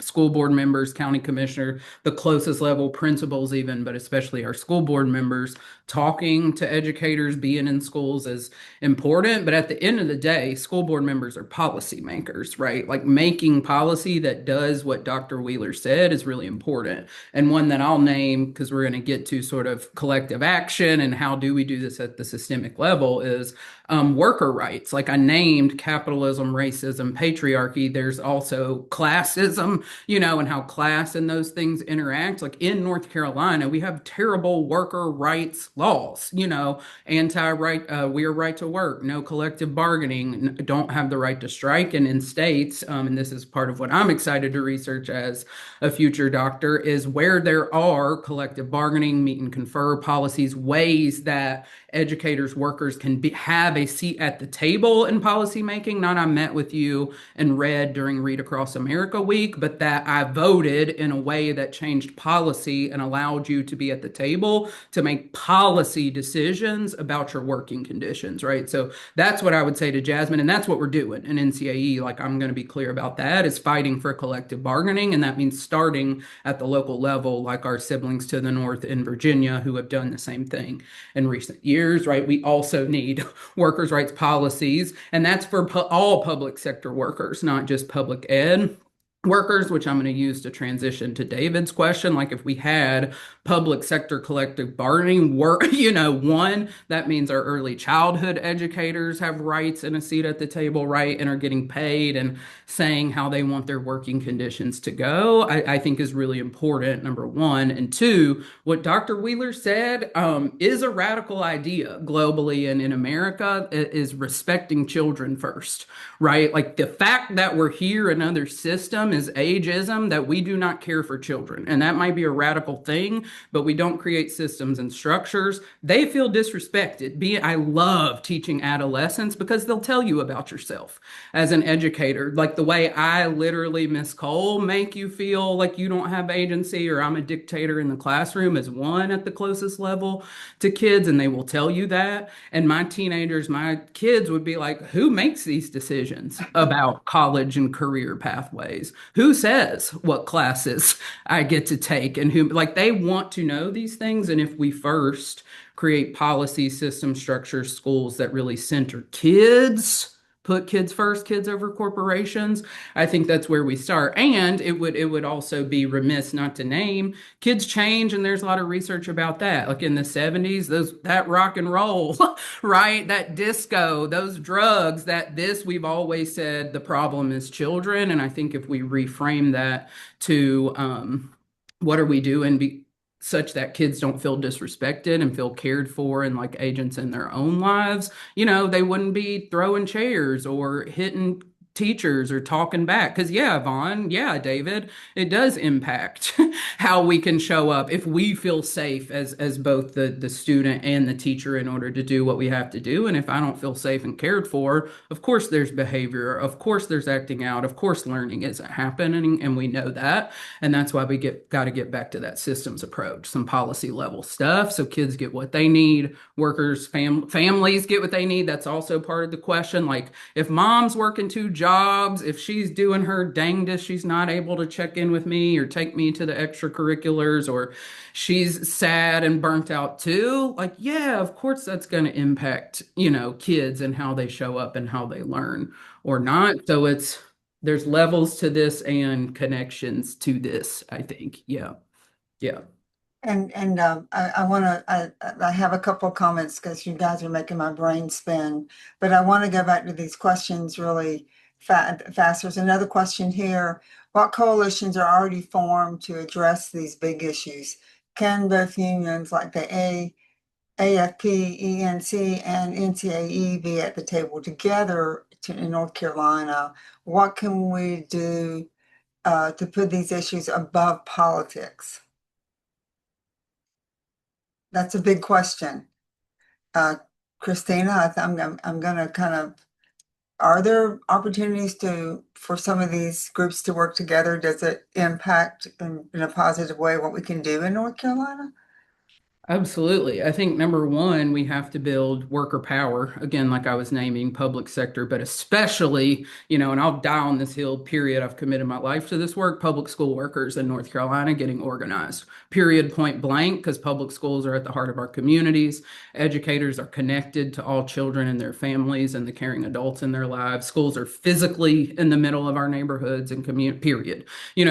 school board members, county commissioner, the closest level principals, even, but especially our school board members, talking to educators, being in schools is important. But at the end of the day, school board members are policy makers, right? Like making policy that does what Dr. Wheeler said is really important. And one that I'll name, because we're going to get to sort of collective action and how do we do this at the systemic level, is worker rights. Like I named capitalism, racism, patriarchy. There's also classism, you know, and how class and those things interact. Like in North Carolina, we have terrible worker rights laws, you know, anti-right, we are right to work, no collective bargaining, don't have the right to strike. And in states, and this is part of what I'm excited to research as a future doctor, is where there are collective bargaining, meet and confer policies, ways that educators, workers can have a seat at the table in policy making. Not I met with you and read during Read Across America Week, but that I voted in a way that changed policy and allowed you to be at the table to make policy decisions about your working conditions, right? So that's what I would say to Jasmine, and that's what we're doing in NCAE. Like I'm going to be clear about that, is fighting for collective bargaining, and that means starting at the local level, like our siblings to the north in Virginia who have done the same thing in recent years, right? We also need workers' rights policies, and that's for all public sector workers, not just public ed workers, which I'm going to use to transition to David's question. Like if we had public sector collective bargaining work, you know, one, that means our early childhood educators have rights and a seat at the table, right? And are getting paid and saying how they want their working conditions to go, I think is really important, number one. And two, what Dr. Wheeler said is a radical idea globally and in America, is respecting children first, right? Like the fact that we're here, another system is ageism, that we do not care for children. And that might be a radical thing, but we don't create systems and structures. They feel disrespected. I love teaching adolescents because they'll tell you about yourself as an educator. Like the way I literally, Miss Cole, make you feel like you don't have agency or I'm a dictator in the classroom is one at the closest level to kids, and they will tell you that. And my teenagers, my kids would be like, who makes these decisions about college and career pathways? Who says what classes I get to take? And who, like, they want to know these things. And if we first create policy, system, structures, schools that really center kids, put kids first, kids over corporations, I think that's where we start. And it would also be remiss not to name kids change, and there's a lot of research about that. Like in the 70s, that rock and roll, right? That disco, those drugs, we've always said the problem is children. And I think if we reframe that to what are we doing such that kids don't feel disrespected and feel cared for and like agents in their own lives, you know, they wouldn't be throwing chairs or hitting teachers or talking back. Because, yeah, Vaughn, yeah, David, it does impact how we can show up if we feel safe as both the student and the teacher in order to do what we have to do. And if I don't feel safe and cared for, of course there's behavior, of course there's acting out, of course learning isn't happening, and we know that. And that's why we got to get back to that systems approach, some policy level stuff, so kids get what they need, workers, families get what they need. That's also part of the question. Like if mom's working two jobs, if she's doing her dangdest, she's not able to check in with me or take me to the extracurriculars, or she's sad and burnt out too, like, yeah, of course that's going to impact, you know, kids and how they show up and how they learn or not. So there's levels to this and connections to this, I think. Yeah. Yeah. And I want to, I have a couple of comments because you guys are making my brain spin, but I want to go back to these questions really fast. There's another question here. What coalitions are already formed to address these big issues? can both unions like the AFP, ENC, and NCAE be at the table together in North Carolina? What can we do to put these issues above politics? That's a big question. Uh, Christina, I'm going to kind of, are there opportunities for some of these groups to work together? Does it impact in a positive way what we can do in North Carolina? Absolutely. I think number one, we have to build worker power. Again, like I was naming public sector, but especially, and I'll die on this hill, period. I've committed my life to this work, public school workers in North Carolina getting organized, period, point blank, because public schools are at the heart of our communities. Educators are connected to all children and their families and the caring adults in their lives. Schools are physically in the middle of our neighborhoods and community, period.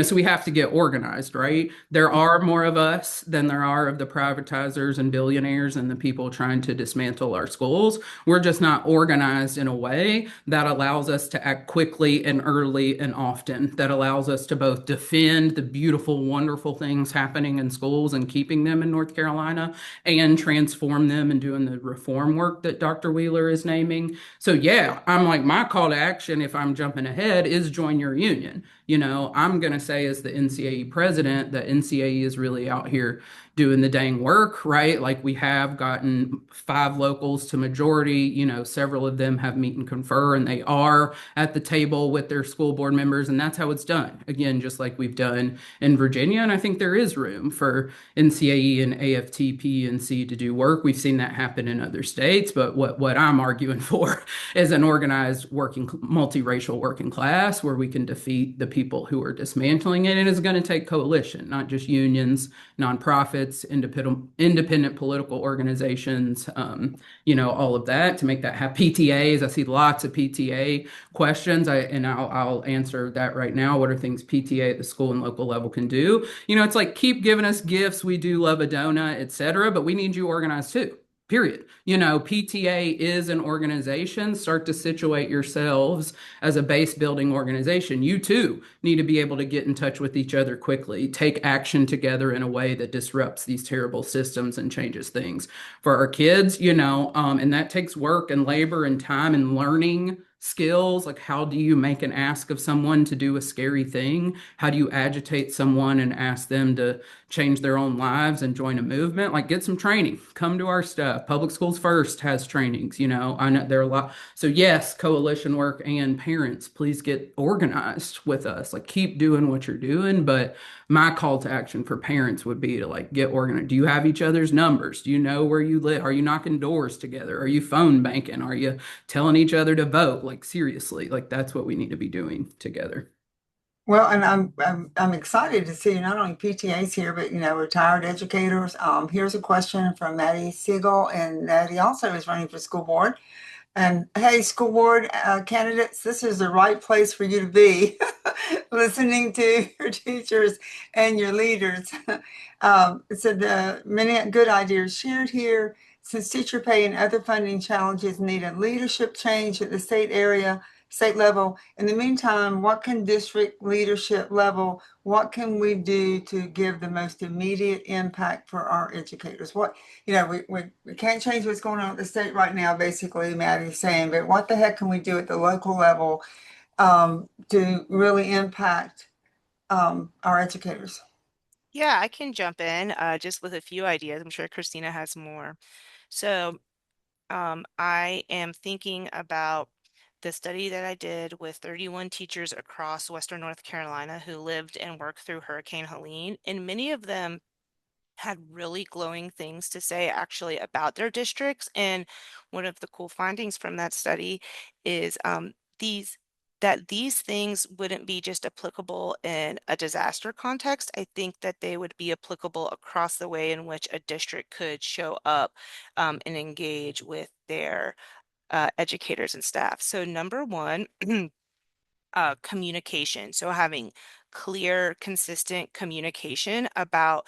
So we have to get organized, right? There are more of us than there are of the privatized and billionaires and the people trying to dismantle our schools. We're just not organized in a way that allows us to act quickly and early and often, that allows us to both defend the beautiful, wonderful things happening in schools and keeping them in North Carolina and transform them and doing the reform work that Dr. Wheeler is naming. So, yeah, I'm like, my call to action, if I'm jumping ahead, is join your union. I'm going to say, as the NCAE president, that NCAE is really out here doing the dang work, right? Like we have gotten 5 locals to majority, several of them have meet and confer and they are at the table with their school board members. And that's how it's done. Again, just like we've done in Virginia. And I think there is room for NCAE and AFTP and C to do work. We've seen that happen in other states. But what I'm arguing for is an organized multiracial working class where we can defeat the people who are dismantling it. And it's going to take coalition, not just unions, nonprofits, independent political organizations, all of that to make that have PTAs. I see lots of PTA questions, I'll answer that right now. What are things PTA at the school and local level can do? It's like keep giving us gifts. We do love a donut, etc., but we need you organized too. Period. PTA is an organization. Start to situate yourselves as a base building organization. You too need to be able to get in touch with each other quickly, take action together in a way that disrupts these terrible systems and changes things for our kids, and that takes work and labor and time and learning skills. Like, how do you make an ask of someone to do a scary thing? How do you agitate someone and ask them to change their own lives and join a movement? Like, get some training, come to our stuff. Public Schools First has trainings, I know there are a lot. So yes, coalition work, and parents, please get organized with us. Like, keep doing what you're doing. But my call to action for parents would be to like get organized. Do you have each other's numbers? Do you know where you live? Are you knocking doors together? Are you phone banking? Are you telling each other to vote? Like, seriously, like that's what we need to be doing together. Well, and I'm excited to see not only PTAs here, but retired educators. Here's a question from Maddie Siegel, and Maddie also is running for school board. And hey, school board candidates, this is the right place for you to be, listening to your teachers and your leaders. So the many good ideas shared here. Since teacher pay and other funding challenges need a leadership change at the state level. In the meantime, what can district leadership level, what can we do to give the most immediate impact for our educators? We can't change what's going on at the state right now, basically, Maddie's saying, but what the heck can we do at the local level to really impact our educators? Yeah, I can jump in just with a few ideas. I'm sure Christina has more. So I am thinking about the study that I did with 31 teachers across Western North Carolina who lived and worked through Hurricane Helene, and many of them had really glowing things to say actually about their districts. And one of the cool findings from that study is these that these things wouldn't be just applicable in a disaster context. I think that they would be applicable across the way in which a district could show up and engage with their educators and staff. So number one, communication. So having clear, consistent communication about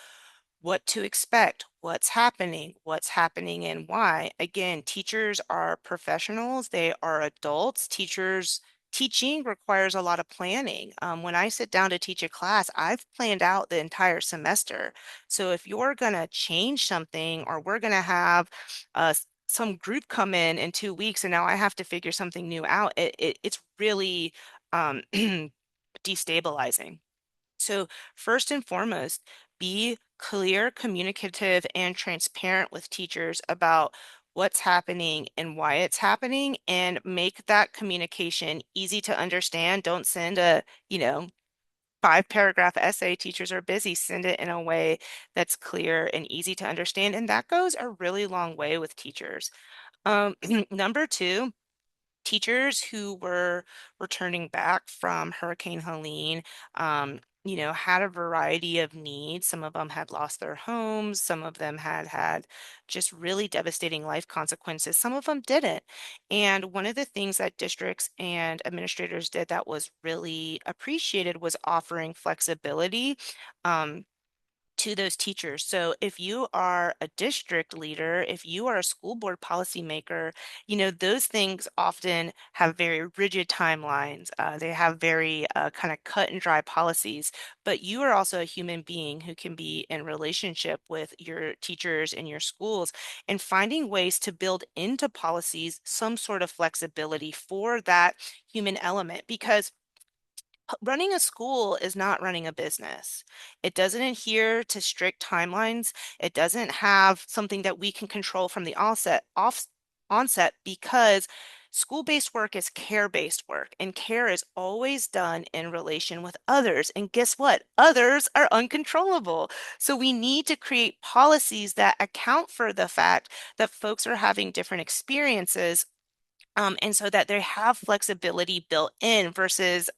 what to expect, what's happening and why. Again, teachers are professionals, they are adults. Teachers teaching requires a lot of planning. When I sit down to teach a class, I've planned out the entire semester. So if you're going to change something, or we're going to have some group come in 2 weeks, and now I have to figure something new out, it's really um, destabilizing. So, first and foremost, be clear, communicative, and transparent with teachers about what's happening and why it's happening, and make that communication easy to understand. Don't send a, 5 paragraph essay. Teachers are busy. Send it in a way that's clear and easy to understand. And that goes a really long way with teachers. Number two, teachers who were returning back from Hurricane Helene, had a variety of needs. Some of them had lost their homes. Some of them had just really devastating life consequences. Some of them didn't. And one of the things that districts and administrators did that was really appreciated was offering flexibility. Um, to those teachers. So if you are a district leader, if you are a school board policymaker, those things often have very rigid timelines. They have very kind of cut and dry policies, but you are also a human being who can be in relationship with your teachers and your schools, and finding ways to build into policies some sort of flexibility for that human element. Because running a school is not running a business. It doesn't adhere to strict timelines. It doesn't have something that we can control from the onset, because school-based work is care-based work, and care is always done in relation with others. And guess what? Others are uncontrollable. So we need to create policies that account for the fact that folks are having different experiences, and so that they have flexibility built in, versus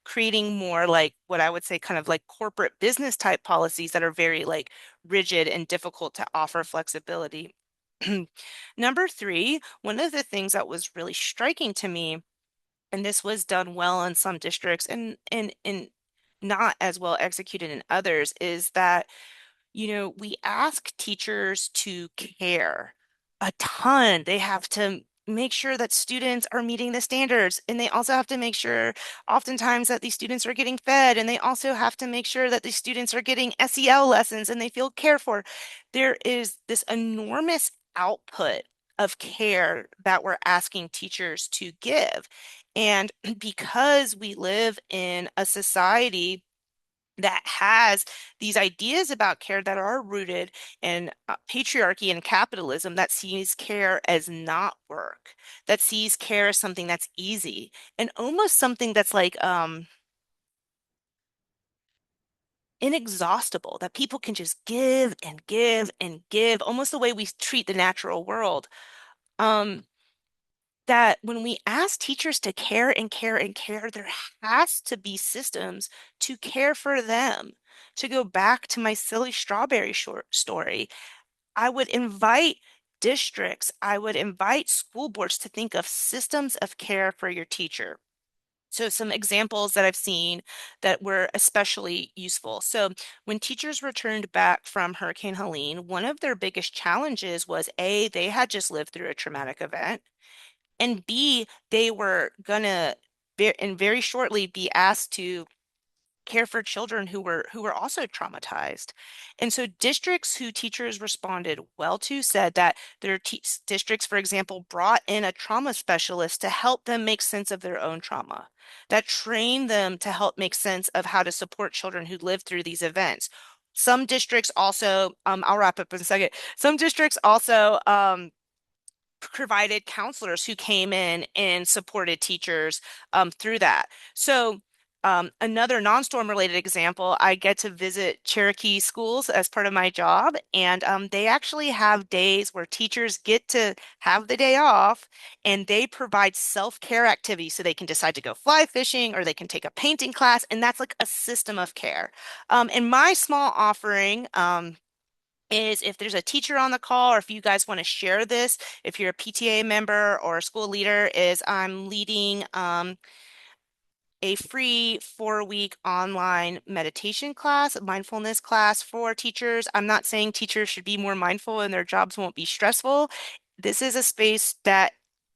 creating more like what I would say kind of like corporate business type policies that are very like rigid and difficult to offer flexibility. Number three, one of the things that was really striking to me, and this was done well in some districts and not as well executed in others, is that we ask teachers to care a ton. They have to make sure that students are meeting the standards, and they also have to make sure oftentimes that these students are getting fed, and they also have to make sure that these students are getting SEL lessons and they feel cared for. There is this enormous output of care that we're asking teachers to give. And because we live in a society that has these ideas about care that are rooted in patriarchy and capitalism, that sees care as not work, that sees care as something that's easy, and almost something that's like inexhaustible, that people can just give and give and give, almost the way we treat the natural world. Um, that when we ask teachers to care and care and care, there has to be systems to care for them. To go back to my silly strawberry short story, I would invite districts, I would invite school boards to think of systems of care for your teacher. So some examples that I've seen that were especially useful. So when teachers returned back from Hurricane Helene, one of their biggest challenges was A, they had just lived through a traumatic event, and B, they were gonna and very shortly be asked to care for children who were also traumatized. And so districts who teachers responded well to said that their districts, for example, brought in a trauma specialist to help them make sense of their own trauma, that trained them to help make sense of how to support children who lived through these events. Some districts also, I'll wrap up in a second. Some districts also provided counselors who came in and supported teachers through that. So another non-storm related example, I get to visit Cherokee schools as part of my job, and they actually have days where teachers get to have the day off, and they provide self-care activities, so they can decide to go fly fishing, or they can take a painting class, and that's like a system of care. And my small offering, is if there's a teacher on the call, or if you guys want to share this, if you're a PTA member or a school leader, is I'm leading a free 4-week online meditation class, a mindfulness class for teachers. I'm not saying teachers should be more mindful and their jobs won't be stressful. This is a space that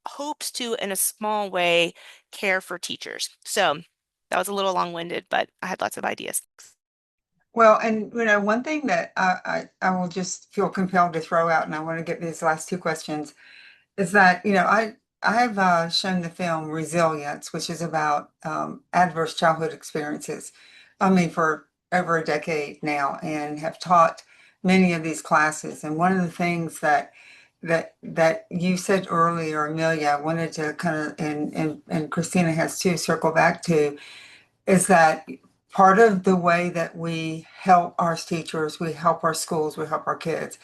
hopes to, in a small way, care for teachers. So that was a little long-winded, but I had lots of ideas. Well, and one thing that I will just feel compelled to throw out, and I want to get these last two questions, is that, I have shown the film Resilience, which is about adverse childhood experiences. I mean, for over a decade now, and have taught many of these classes. And one of the things that you said earlier, Amelia, I wanted to kind of, and Christina has too, circle back to, is that part of the way that we help our teachers, we help our schools, we help our kids,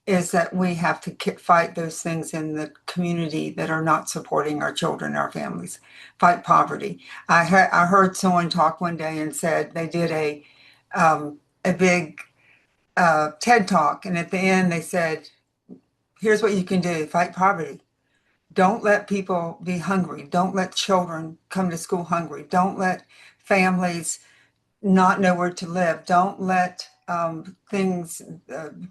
is that we have to fight those things in the community that are not supporting our children, our families, fight poverty. I heard someone talk one day and said they did a big TED talk, and at the end they said, "Here's what you can do: fight poverty. Don't let people be hungry. Don't let children come to school hungry. Don't let families not know where to live. Don't let things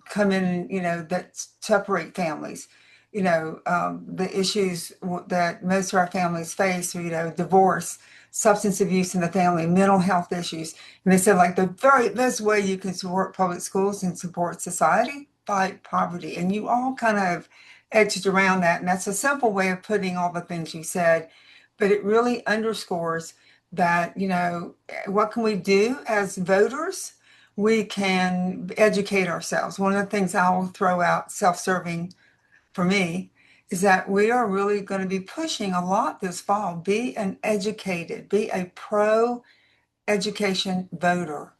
come in, that separate families. The issues that most of our families face are, divorce, substance abuse in the family, mental health issues. And they said, like, the very best way you can support public schools and support society, fight poverty. And you all kind of edged around that. And that's a simple way of putting all the things you said, but it really underscores that, what can we do as voters? We can educate ourselves. One of the things I'll throw out, self-serving for me, is that we are really going to be pushing a lot this fall. Be an educated, be a pro education voter.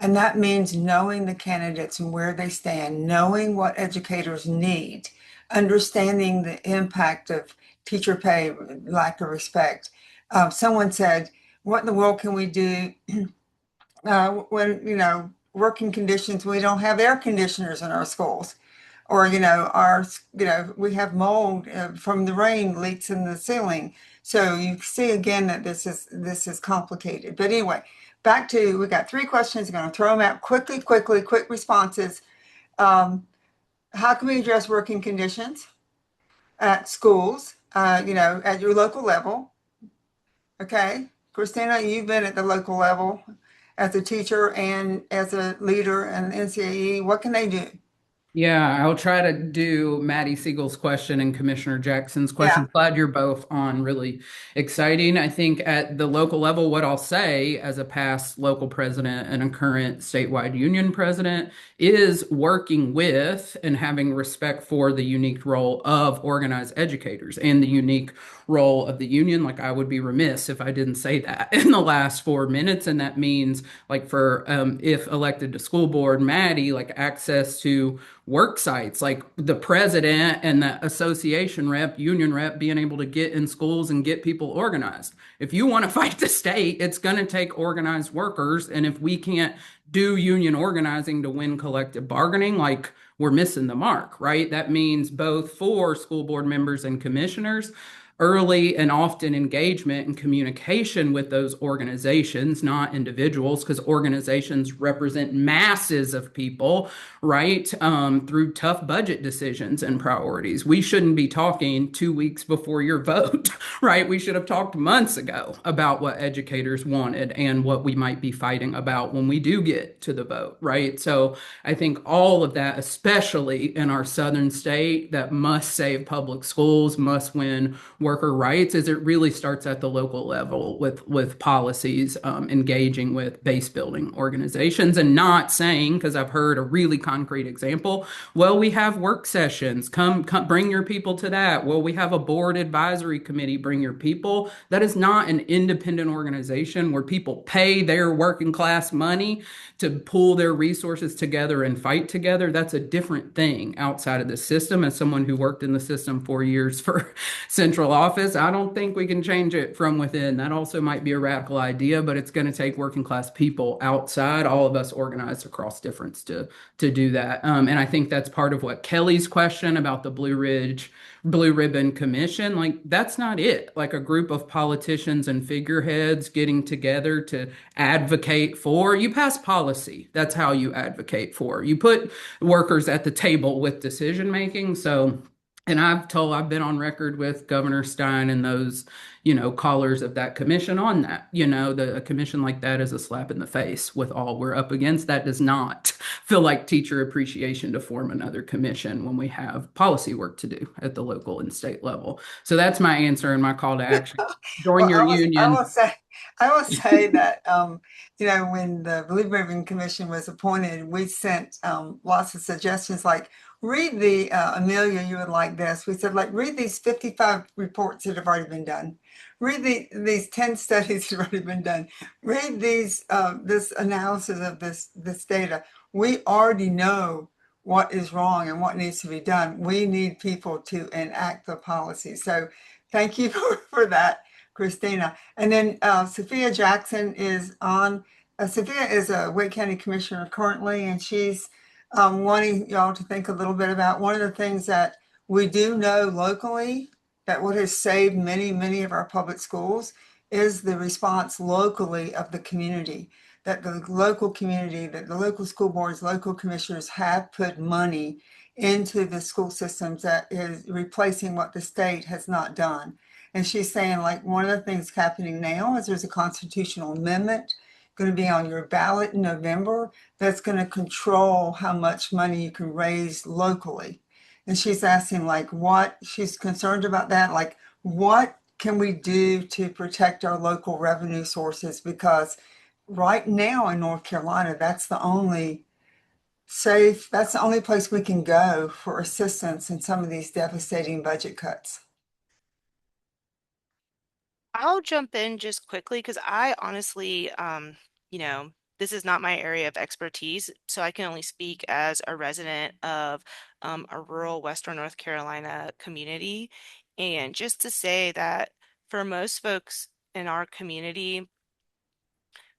And that means knowing the candidates and where they stand, knowing what educators need, understanding the impact of teacher pay, lack of respect. Someone said, what in the world can we do when, working conditions, we don't have air conditioners in our schools? Or, we have mold from the rain, leaks in the ceiling. So you see again that this is complicated. But anyway, back to, we got three questions. I'm going to throw them out quickly, quick responses. How can we address working conditions at schools, at your local level? Okay, Christina, you've been at the local level as a teacher and as a leader in NCAE. What can they do? Yeah, I'll try to do Maddie Siegel's question and Commissioner Jackson's Yeah. question. Glad you're both on. Really exciting. I think at the local level, what I'll say as a past local president and a current statewide union president is working with and having respect for the unique role of organized educators and the unique role of the union. Like, I would be remiss if I didn't say that in the last 4 minutes. And that means, like, for if elected to school board, Maddie, like, access to work sites, like the president and the association rep, union rep, being able to get in schools and get people organized. If you want to fight the state, it's going to take organized workers. And if we can't do union organizing to win collective bargaining, like, we're missing the mark, right? That means both for school board members and commissioners, early and often engagement and communication with those organizations, not individuals, because organizations represent masses of people, right? Through tough budget decisions and priorities. We shouldn't be talking 2 weeks before your vote, right? We should have talked months ago about what educators wanted and what we might be fighting about when we do get to the vote, right? So I think all of that, especially in our southern state that must save public schools, must win worker rights, is it really starts at the local level with policies, engaging with base building organizations, and not saying, because I've heard a really concrete example, well, we have work sessions, come bring your people to that. Well, we have a board advisory committee, bring your people. That is not an independent organization where people pay their working class money to pool their resources together and fight together. That's a different thing outside of the system. As someone who worked in the system 4 years for central office, I don't think we can change it from within. That also might be a radical idea, but it's going to take working class people outside, all of us organized across difference to do that. And I think that's part of what Kelly's question about the Blue Ribbon Commission, like, that's not it. Like, a group of politicians and figureheads getting together to advocate for, you pass policy. That's how you advocate for. You put workers at the table with decision making. So And I've been on record with Governor Stein and those, callers of that commission on that. A commission like that is a slap in the face with all we're up against. That does not feel like teacher appreciation to form another commission when we have policy work to do at the local and state level. So that's my answer and my call to action. Join Well, your I will union. say, I will say that, when the Blue Ribbon Commission was appointed, we sent lots of suggestions like, read Amelia, you would like this. We said, like, read these 55 reports that have already been done. Read these 10 studies that have already been done. Read this analysis of this data. We already know what is wrong and what needs to be done. We need people to enact the policy. So thank you for that, Christina. And then Sophia Jackson is on. Sophia is a Wake County Commissioner currently, and she's wanting y'all to think a little bit about one of the things that we do know locally that what has saved many, many of our public schools is the response locally of the community. That the local community, that the local school boards, local commissioners have put money into the school systems that is replacing what the state has not done. And she's saying, like, one of the things happening now is there's a constitutional amendment going to be on your ballot in November that's going to control how much money you can raise locally. And she's asking, like, what she's concerned about that, like, what can we do to protect our local revenue sources? Because right now in North Carolina, that's the only place we can go for assistance in some of these devastating budget cuts. I'll jump in just quickly because I honestly, this is not my area of expertise, so I can only speak as a resident of a rural Western North Carolina community. And just to say that for most folks in our community,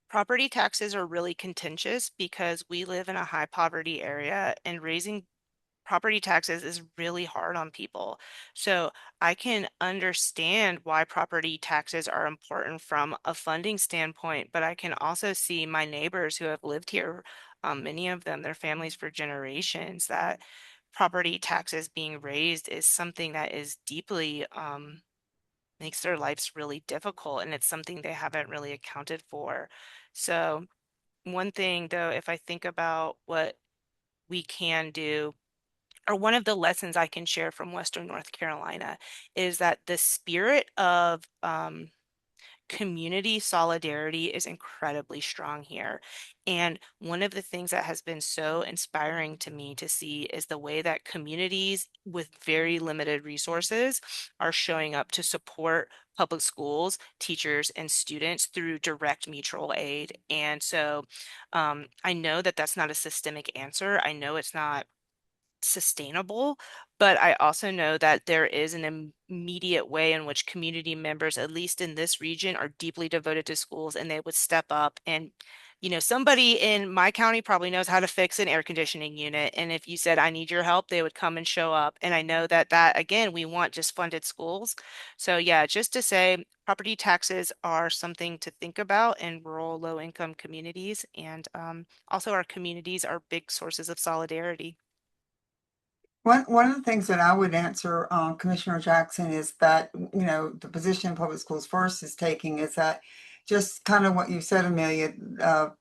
property taxes are really contentious because we live in a high poverty area and raising property taxes is really hard on people. So I can understand why property taxes are important from a funding standpoint, but I can also see my neighbors who have lived here, many of them, their families for generations, that property taxes being raised is something that is deeply makes their lives really difficult, and it's something they haven't really accounted for. So one thing though, if I think about what we can do, or one of the lessons I can share from Western North Carolina is that the spirit of community solidarity is incredibly strong here. And one of the things that has been so inspiring to me to see is the way that communities with very limited resources are showing up to support public schools, teachers, and students through direct mutual aid. And so I know that that's not a systemic answer. I know it's not sustainable, but I also know that there is an immediate way in which community members, at least in this region, are deeply devoted to schools and they would step up. And, somebody in my county probably knows how to fix an air conditioning unit. And if you said, I need your help, they would come and show up. And I know that again, we want just funded schools. So yeah, just to say property taxes are something to think about in rural low income communities. And also our communities are big sources of solidarity. One of the things that I would answer, Commissioner Jackson, is that, the position Public Schools First is taking is that just kind of what you said, Amelia,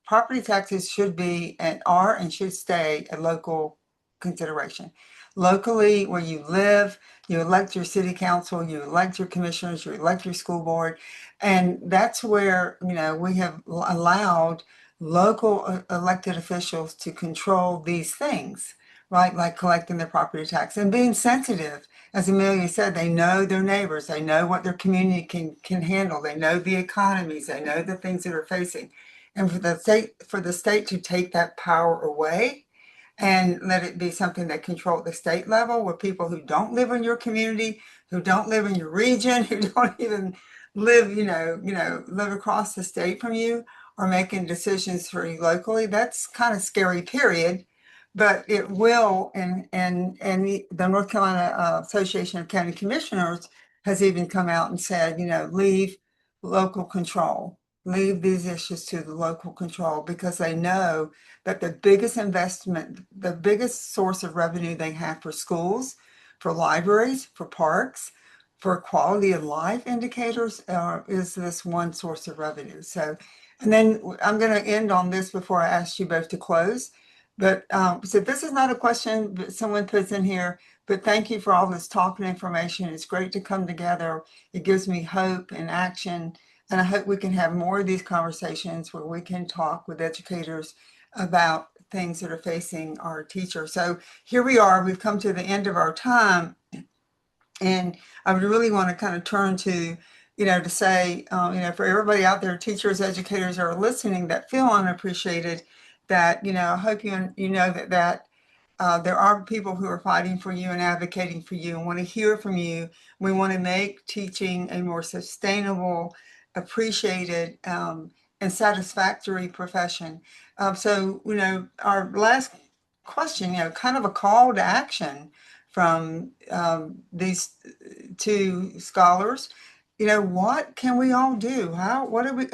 property taxes should be and are and should stay a local consideration. Locally, where you live, you elect your city council, you elect your commissioners, you elect your school board. And that's where, we have allowed local elected officials to control these things, right? Like collecting their property tax and being sensitive. As Amelia said, they know their neighbors, they know what their community can handle, they know the economies, they know the things that are facing. And for the state to take that power away and let it be something that control at the state level, where people who don't live in your community, who don't live in your region, who don't even live, live across the state from you, are making decisions for you locally. That's kind of scary, period. But it will, and the North Carolina Association of County Commissioners has even come out and said, leave local control, leave these issues to the local control, because they know that the biggest investment, the biggest source of revenue they have for schools, for libraries, for parks, for quality of life indicators, is this one source of revenue. So, and then I'm going to end on this before I ask you both to close. But so this is not a question that someone puts in here, but thank you for all this talk and information. It's great to come together. It gives me hope and action. And I hope we can have more of these conversations where we can talk with educators about things that are facing our teachers. So here we are, we've come to the end of our time. And I would really want to kind of turn to, to say, for everybody out there, teachers, educators are listening that feel unappreciated, that, I hope you know that there are people who are fighting for you and advocating for you and want to hear from you. We want to make teaching a more sustainable, appreciated, and satisfactory profession. So, our last question, kind of a call to action from these two scholars. What can we all do? What are we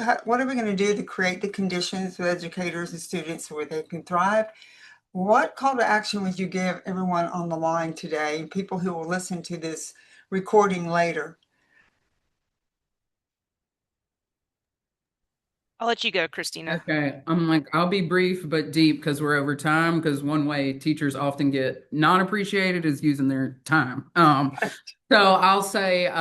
going to do to create the conditions for educators and students where they can thrive? What call to action would you give everyone on the line today, people who will listen to this recording later? I'll let you go, Christina. Okay, I'm like, I'll be brief but deep because we're over time. Because one way teachers often get non appreciated is using their time. So I'll say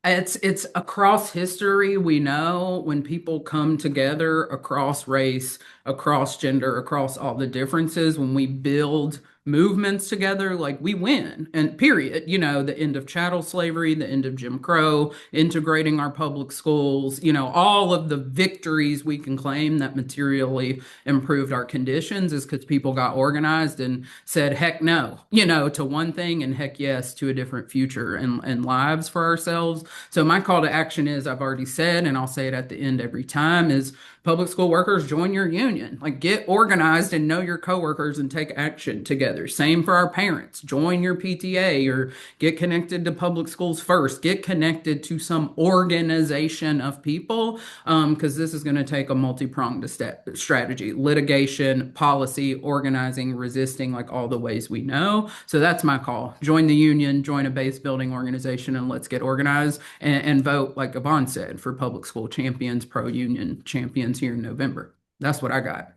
it's across history. We know when people come together across race, across gender, across all the differences, when we build movements together, like we win. And period. The end of chattel slavery, the end of Jim Crow, integrating our public schools, all of the victories we can claim that materially improved our conditions is because people got organized and said heck no, to one thing and heck yes to a different future and lives for ourselves. So my call to action is I've already said, and I'll say it at the end every time, is public school workers, join your union. Like get organized and know your coworkers and take action together. Same for our parents. Join your PTA or get connected to public schools first. Get connected to some organization of people because this is going to take a multi-pronged strategy, litigation, policy, organizing, resisting, like all the ways we know. So that's my call. Join the union, join a base building organization, and let's get organized and vote, like Yvonne said, for public school champions, pro-union champions here in November. That's what I got.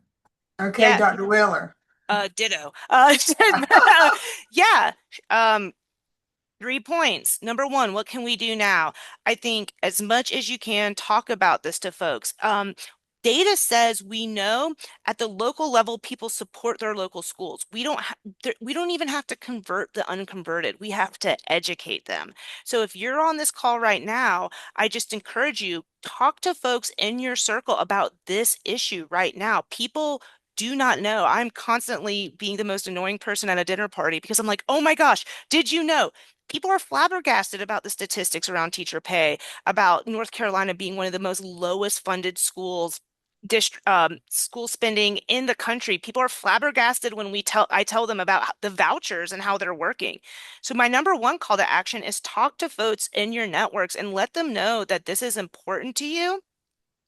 Okay, Yeah, Dr. Wheeler. ditto. Yeah. Um, 3 points. Number one, what can we do now? I think as much as you can, talk about this to folks. Data says we know at the local level, people support their local schools. We don't even have to convert the unconverted. We have to educate them. So if you're on this call right now, I just encourage you, talk to folks in your circle about this issue right now. People do not know. I'm constantly being the most annoying person at a dinner party because I'm like, oh my gosh, did you know? People are flabbergasted about the statistics around teacher pay, about North Carolina being one of the most lowest funded schools, school spending in the country. People are flabbergasted when I tell them about the vouchers and how they're working. So my number one call to action is talk to folks in your networks and let them know that this is important to you,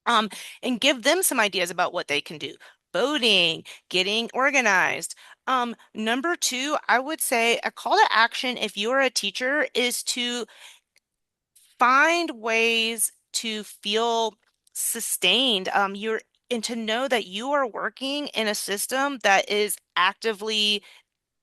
um, and give them some ideas about what they can do. Voting, getting organized. Number two, I would say a call to action if you're a teacher is to find ways to feel sustained. And to know that you are working in a system that is actively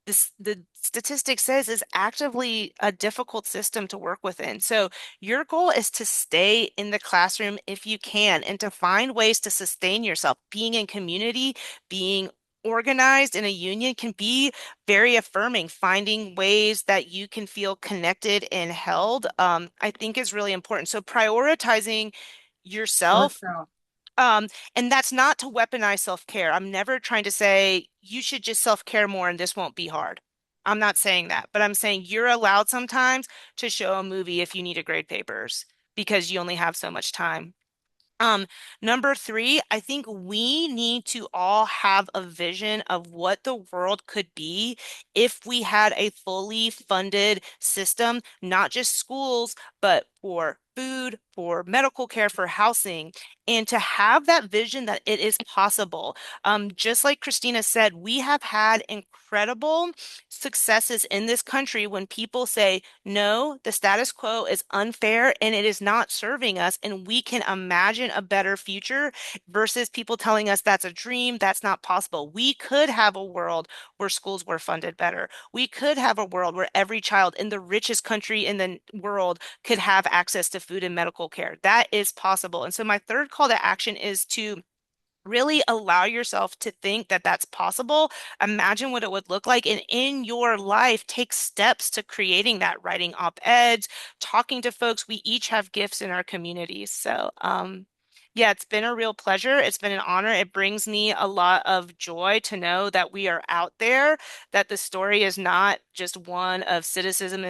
the statistic says is actively a difficult system to work within. So your goal is to stay in the classroom if you can and to find ways to sustain yourself. Being in community, being organized in a union can be very affirming. Finding ways that you can feel connected and held, I think is really important. So prioritizing yourself, Yourself. um, and that's not to weaponize self-care. I'm never trying to say you should just self-care more and this won't be hard. I'm not saying that, but I'm saying you're allowed sometimes to show a movie if you need to grade papers because you only have so much time. Um, Number three, I think we need to all have a vision of what the world could be if we had a fully funded system, not just schools, but for food, for medical care, for housing, and to have that vision that it is possible. Just like Christina said, we have had incredible successes in this country when people say, no, the status quo is unfair and it is not serving us, and we can imagine a better future versus people telling us that's a dream, that's not possible. We could have a world where schools were funded better. We could have a world where every child in the richest country in the world could have access to food and medical care. That is possible. And so my third call to action is to really allow yourself to think that that's possible. Imagine what it would look like, and in your life, take steps to creating that, writing op-eds, talking to folks. We each have gifts in our communities. So, yeah, it's been a real pleasure. It's been an honor. It brings me a lot of joy to know that we are out there, that the story is not just one of cynicism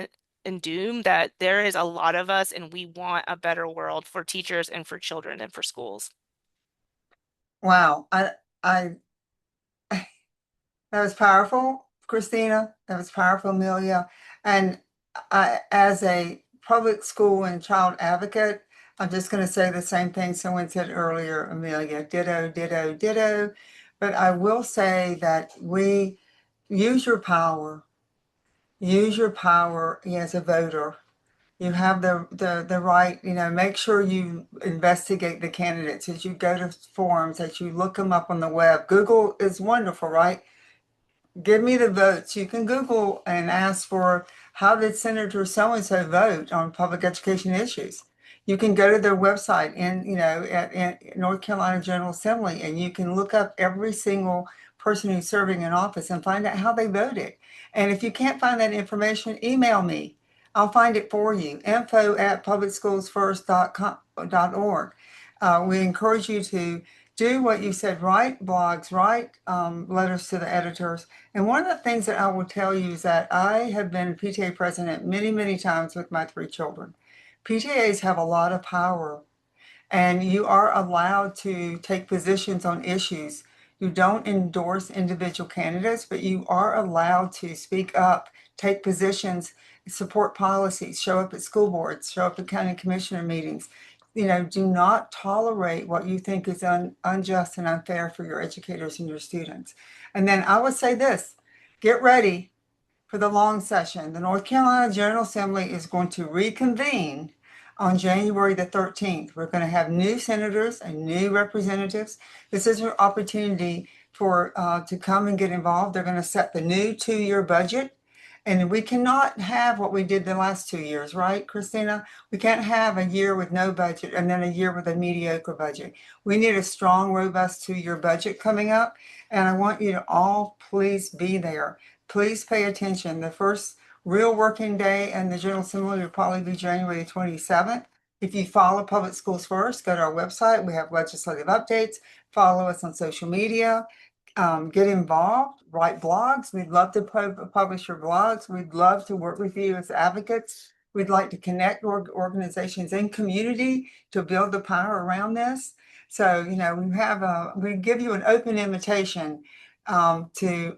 and doom, that there is a lot of us and we want a better world for teachers and for children and for schools. Wow. I, that was powerful, Christina. That was powerful, Amelia. And as a public school and child advocate, I'm just going to say the same thing someone said earlier, Amelia. Ditto, ditto, ditto. But I will say that we use your power. Use your power as a voter. You have the right, make sure you investigate the candidates as you go to forums, as you look them up on the web. Google is wonderful, right? Give me the votes. You can Google and ask for how did Senator so-and-so vote on public education issues. You can go to their website at North Carolina General Assembly, and you can look up every single person who's serving in office and find out how they voted. And if you can't find that information, email me. I'll find it for you. info@publicschoolsfirst.org. We encourage you to do what you said, write blogs, write letters to the editors. And one of the things that I will tell you is that I have been PTA president many, many times with my three children. PTAs have a lot of power, and you are allowed to take positions on issues. You don't endorse individual candidates, but you are allowed to speak up, take positions, support policies, show up at school boards, show up at county commissioner meetings. Do not tolerate what you think is unjust and unfair for your educators and your students. And then I would say this, get ready for the long session. The North Carolina General Assembly is going to reconvene on January the 13th. We're going to have new senators and new representatives. This is your opportunity to come and get involved. They're going to set the new 2-year budget. And we cannot have what we did the last 2 years, right, Christina? We can't have a year with no budget and then a year with a mediocre budget. We need a strong, robust 2-year budget coming up. And I want you to all please be there. Please pay attention. The first real working day in the General Assembly will probably be January 27th. If you follow Public Schools First, go to our website. We have legislative updates. Follow us on social media. Get involved, write blogs. We'd love to publish your blogs. We'd love to work with you as advocates. We'd like to connect organizations in community to build the power around this. So, we give you an open invitation to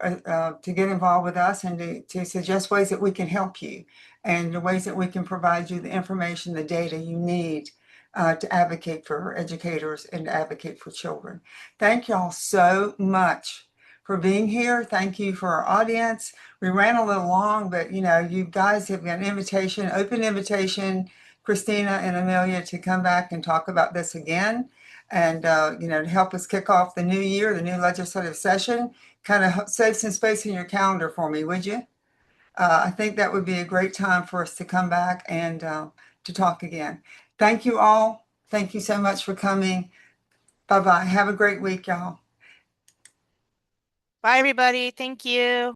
get involved with us and to suggest ways that we can help you and the ways that we can provide you the information, the data you need to advocate for educators and to advocate for children. Thank y'all so much for being here. Thank you for our audience. We ran a little long, but you guys have got an invitation, open invitation, Christina and Amelia, to come back and talk about this again. And, to help us kick off the new year, the new legislative session. Kind of save some space in your calendar for me, would you? I think that would be a great time for us to come back and to talk again. Thank you all. Thank you so much for coming. Bye-bye. Have a great week, y'all. Bye, everybody. Thank you.